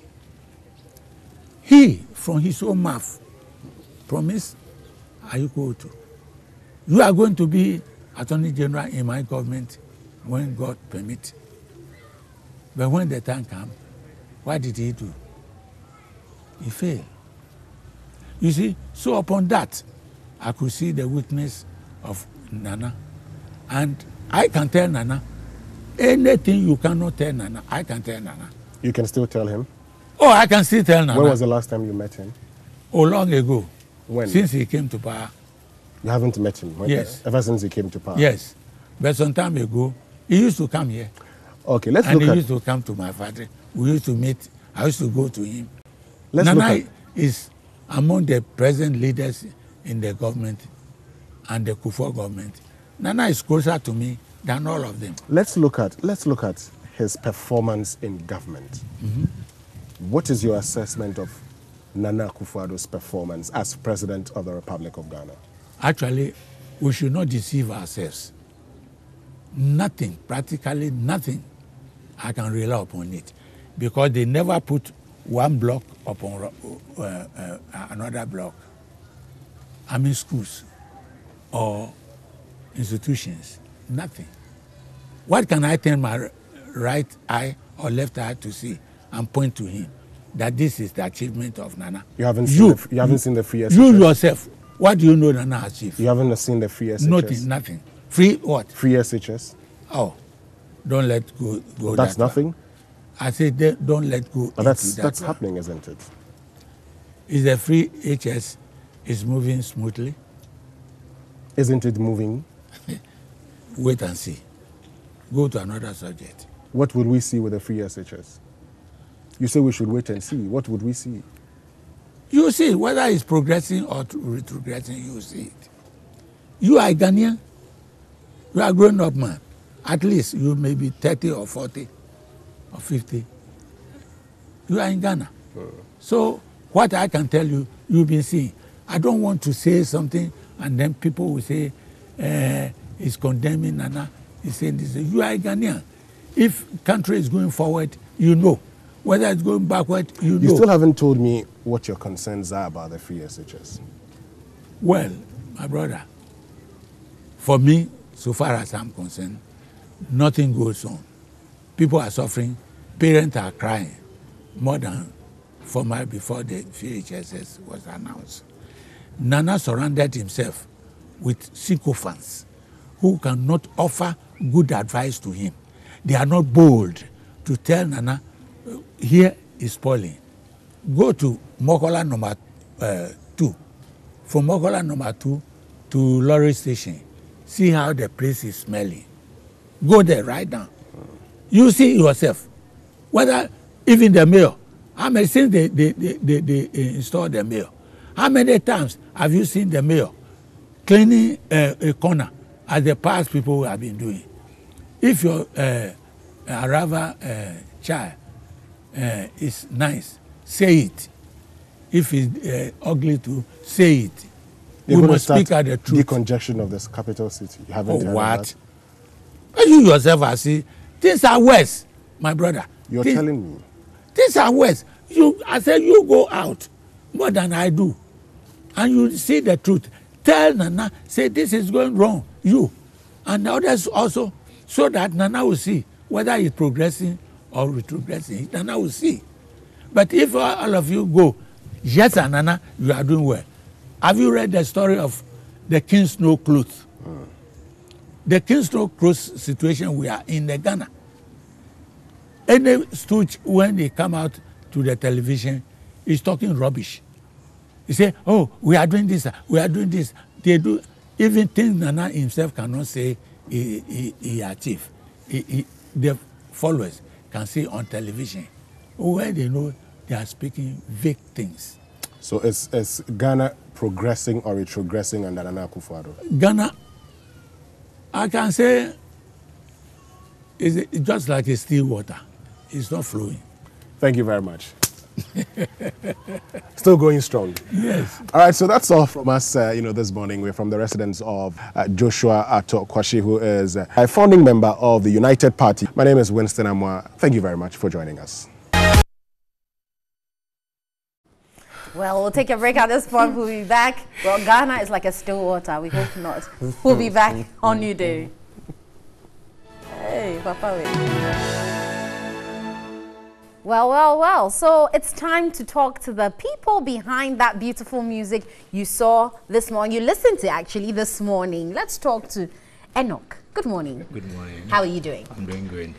He, from his own mouth, promised Aikoto, you are going to be Attorney General in my government when God permits. But when the time comes, what did he do? He failed. You see, so upon that, I could see the weakness of Nana. And I can tell Nana, anything you cannot tell Nana, I can tell Nana. You can still tell him? Oh, I can still tell Nana. When was the last time you met him? Oh, long ago. When? Since he came to power. You haven't met him? Yes. Ever since he came to power? Yes. But some time ago, he used to come here. Okay, let's and look at... And he used to come to my father. We used to meet. I used to go to him. Let's Nana look at... is among the present leaders in the government and the Kufuor government. Nana is closer to me than all of them. Let's look at his performance in government. Mm-hmm. What is your assessment of Nana Akufo-Addo's performance as President of the Republic of Ghana? Actually, we should not deceive ourselves. Nothing, practically nothing, I can rely upon it. Because they never put one block upon another block. I mean schools or institutions, nothing. What can I turn my right eye or left eye to see and point to him that this is the achievement of Nana? You haven't seen the free You yourself, What do you know Nana achieved? You haven't seen the free SHS? Nothing. Free what? Free SHS. Oh, don't let go. That's that nothing. I said don't let go. But that's happening, isn't it? Is the free HS is moving smoothly? Isn't it moving? Wait and see. Go to another subject. What would we see with the free SHS? You say we should wait and see. What would we see? You see whether it's progressing or retrogressing. You see it. You are a Ghanaian. You are a grown-up man. At least you may be 30 or 40 or 50. You are in Ghana. So what I can tell you, you've been seeing. I don't want to say something and then people will say he's condemning Nana. He's saying this. You are a Ghanaian. If country is going forward, you know. Whether it's going backward, you know. You still haven't told me what your concerns are about the free SHS. Well, my brother, for me, so far as I'm concerned, nothing goes on. People are suffering. Parents are crying more than 4 months before the VHSS was announced. Nana surrounded himself with sycophants who cannot offer good advice to him. They are not bold to tell Nana, here is spoiling. Go to Mokola number 2. From Mokola number 2 to Lorry Station. See how the place is smelling. Go there right now. You see yourself. Whether even the mayor, how many since they installed the mayor, how many times have you seen the mayor cleaning a corner as the past people have been doing? If your arrival child is nice, say it. If it's ugly too, say it. You're We going to must start speak at the truth. decongestion of this capital city. You haven't heard of What? that? But you yourself are see, things are worse, my brother. You're telling me. Things are worse. I said you go out more than I do, and you see the truth. Tell Nana, say this is going wrong. You and the others also, so that Nana will see whether it's progressing or retrogressing. Nana will see. But if all of you go, yes, and Nana, you are doing well. Have you read the story of the King Snow clothes? The King Snow clothes situation we are in the Ghana. Any stooge, when they come out to the television, is talking rubbish. He say, oh, we are doing this, we are doing this. They do even things Nana himself cannot say he achieve. The followers can see on television where they know they are speaking vague things. So is Ghana progressing or retrogressing under Nana Akufo-Addo? Ghana, I can say, is just like a still water. It's not flowing. Thank you very much. Still going strong. Yes. All right, so that's all from us, this morning. We're from the residence of Joshua Atokwashi, who is a founding member of the United Party. My name is Winston Amwa. Thank you very much for joining us. Well, we'll take a break at this point. We'll be back. Well, Ghana is like a still water. We hope not. We'll be back on NewDay. Hey, Papa. Well. So it's time to talk to the people behind that beautiful music you saw this morning. You listened to actually this morning. Let's talk to Enoch. Good morning. Good morning. How are you doing? I'm doing great.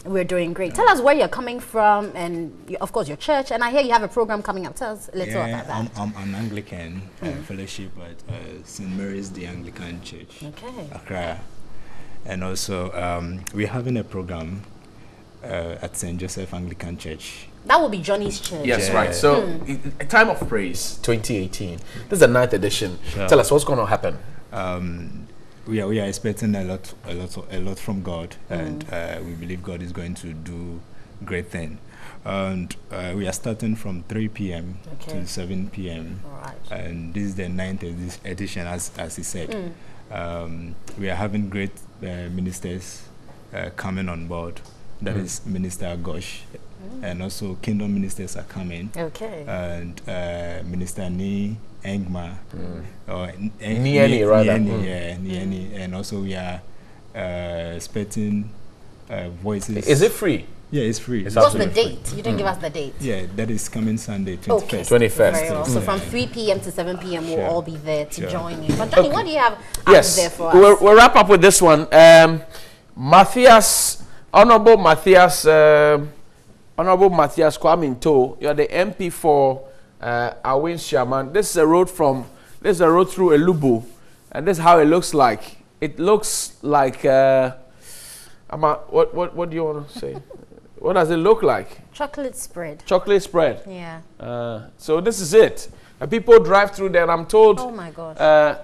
We're doing great. Tell us where you're coming from and, of course, your church. And I hear you have a program coming up. Tell us a little about that. I'm an Anglican fellowship at St. Mary's, the Anglican Church, Accra. And also, we're having a program at St. Joseph Anglican Church. That will be Johnny's church. Yes, right. So, a Time of Praise 2018. This is the 9th edition. Sure. Tell us what's going to happen. We are expecting a lot from God, and we believe God is going to do great things. And we are starting from 3 p.m. to 7 p.m. Right. And this is the 9th edition, as he said. We are having great ministers coming on board. That is Minister Gosh, and also Kingdom ministers are coming. And Minister Ni Engma, or Nieni rather. Nieni, and also we are expecting voices. Is it free? Yeah, it's free. What's the date? You didn't give us the date. Yeah, that is coming Sunday, 21st. Okay. 21st. Very well. So from 3 p.m. to 7 p.m. we'll all be there to join you. But Johnny, what do you have there for us? We'll wrap up with this one. Honorable Matthias Kwame Nto, you're the MP for Awin Shaman. This is a road through Elubu, and this is how it looks like. It looks like what do you want to say? What does it look like? Chocolate spread. Chocolate spread. Yeah. So this is it. And people drive through there, and I'm told oh my gosh.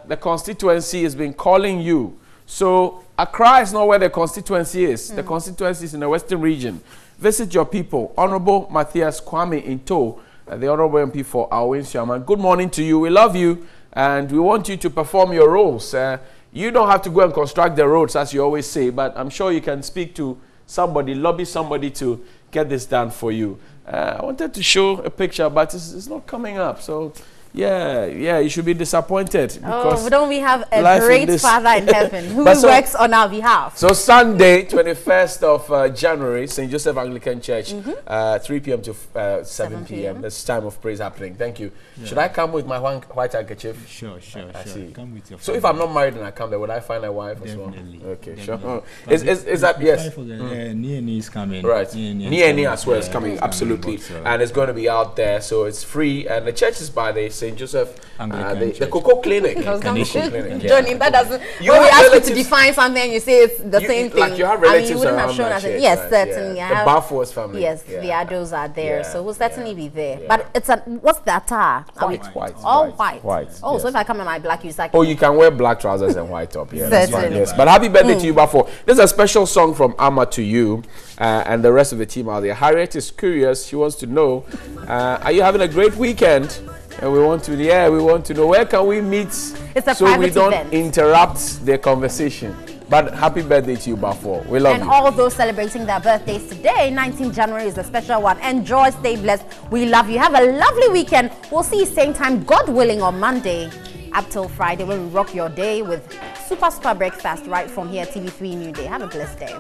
The constituency has been calling you. So Accra is not where the constituency is. The constituency is in the western region. Visit your people. Honorable Matthias Kwame Nto, the Honorable MP for Awin Shaman. Good morning to you. We love you, and we want you to perform your roles. You don't have to go and construct the roads, as you always say, but I'm sure you can speak to somebody, lobby somebody to get this done for you. I wanted to show a picture, but it's not coming up. So, yeah, you should be disappointed. Oh, don't we have a great Father in heaven who works on our behalf? So, Sunday, 21st of January, St. Joseph Anglican Church, 3 p.m. to 7 p.m. This time of praise happening. Thank you. Yeah. Should I come with my white handkerchief? Sure. I see. Come with your so, if I'm not married and I come there, would I find a wife as well? Okay, Definitely. Sure. Is that, yes? Nieni is coming. Right. Nieni as well is coming, absolutely. And it's going to be out there, so it's free. And the church is by the St. Joseph, the Cocoa Clinic. Johnny, that doesn't. When we ask you to define something, you say it's the same thing. Like you have relatives you wouldn't have shown us. Yes, certainly. The Barfords family. Yes, the Addos are there, so we'll certainly be there. But it's what's the attire? White. All white. Oh, so if I come in my black, you say. Oh, you can wear black trousers and white top. Yeah, that's fine. Yes, but happy birthday to you, Bafo. This is a special song from Amma to you and the rest of the team out there. Harriet is curious. She wants to know, are you having a great weekend? And we want to know where can we meet so we don't interrupt the conversation. But happy birthday to you, Bafo. We love you. And all those celebrating their birthdays today, 19th January is a special one. Enjoy, stay blessed. We love you. Have a lovely weekend. We'll see you same time, God willing, on Monday up till Friday when we rock your day with super breakfast right from here, TV3 NewDay. Have a blessed day.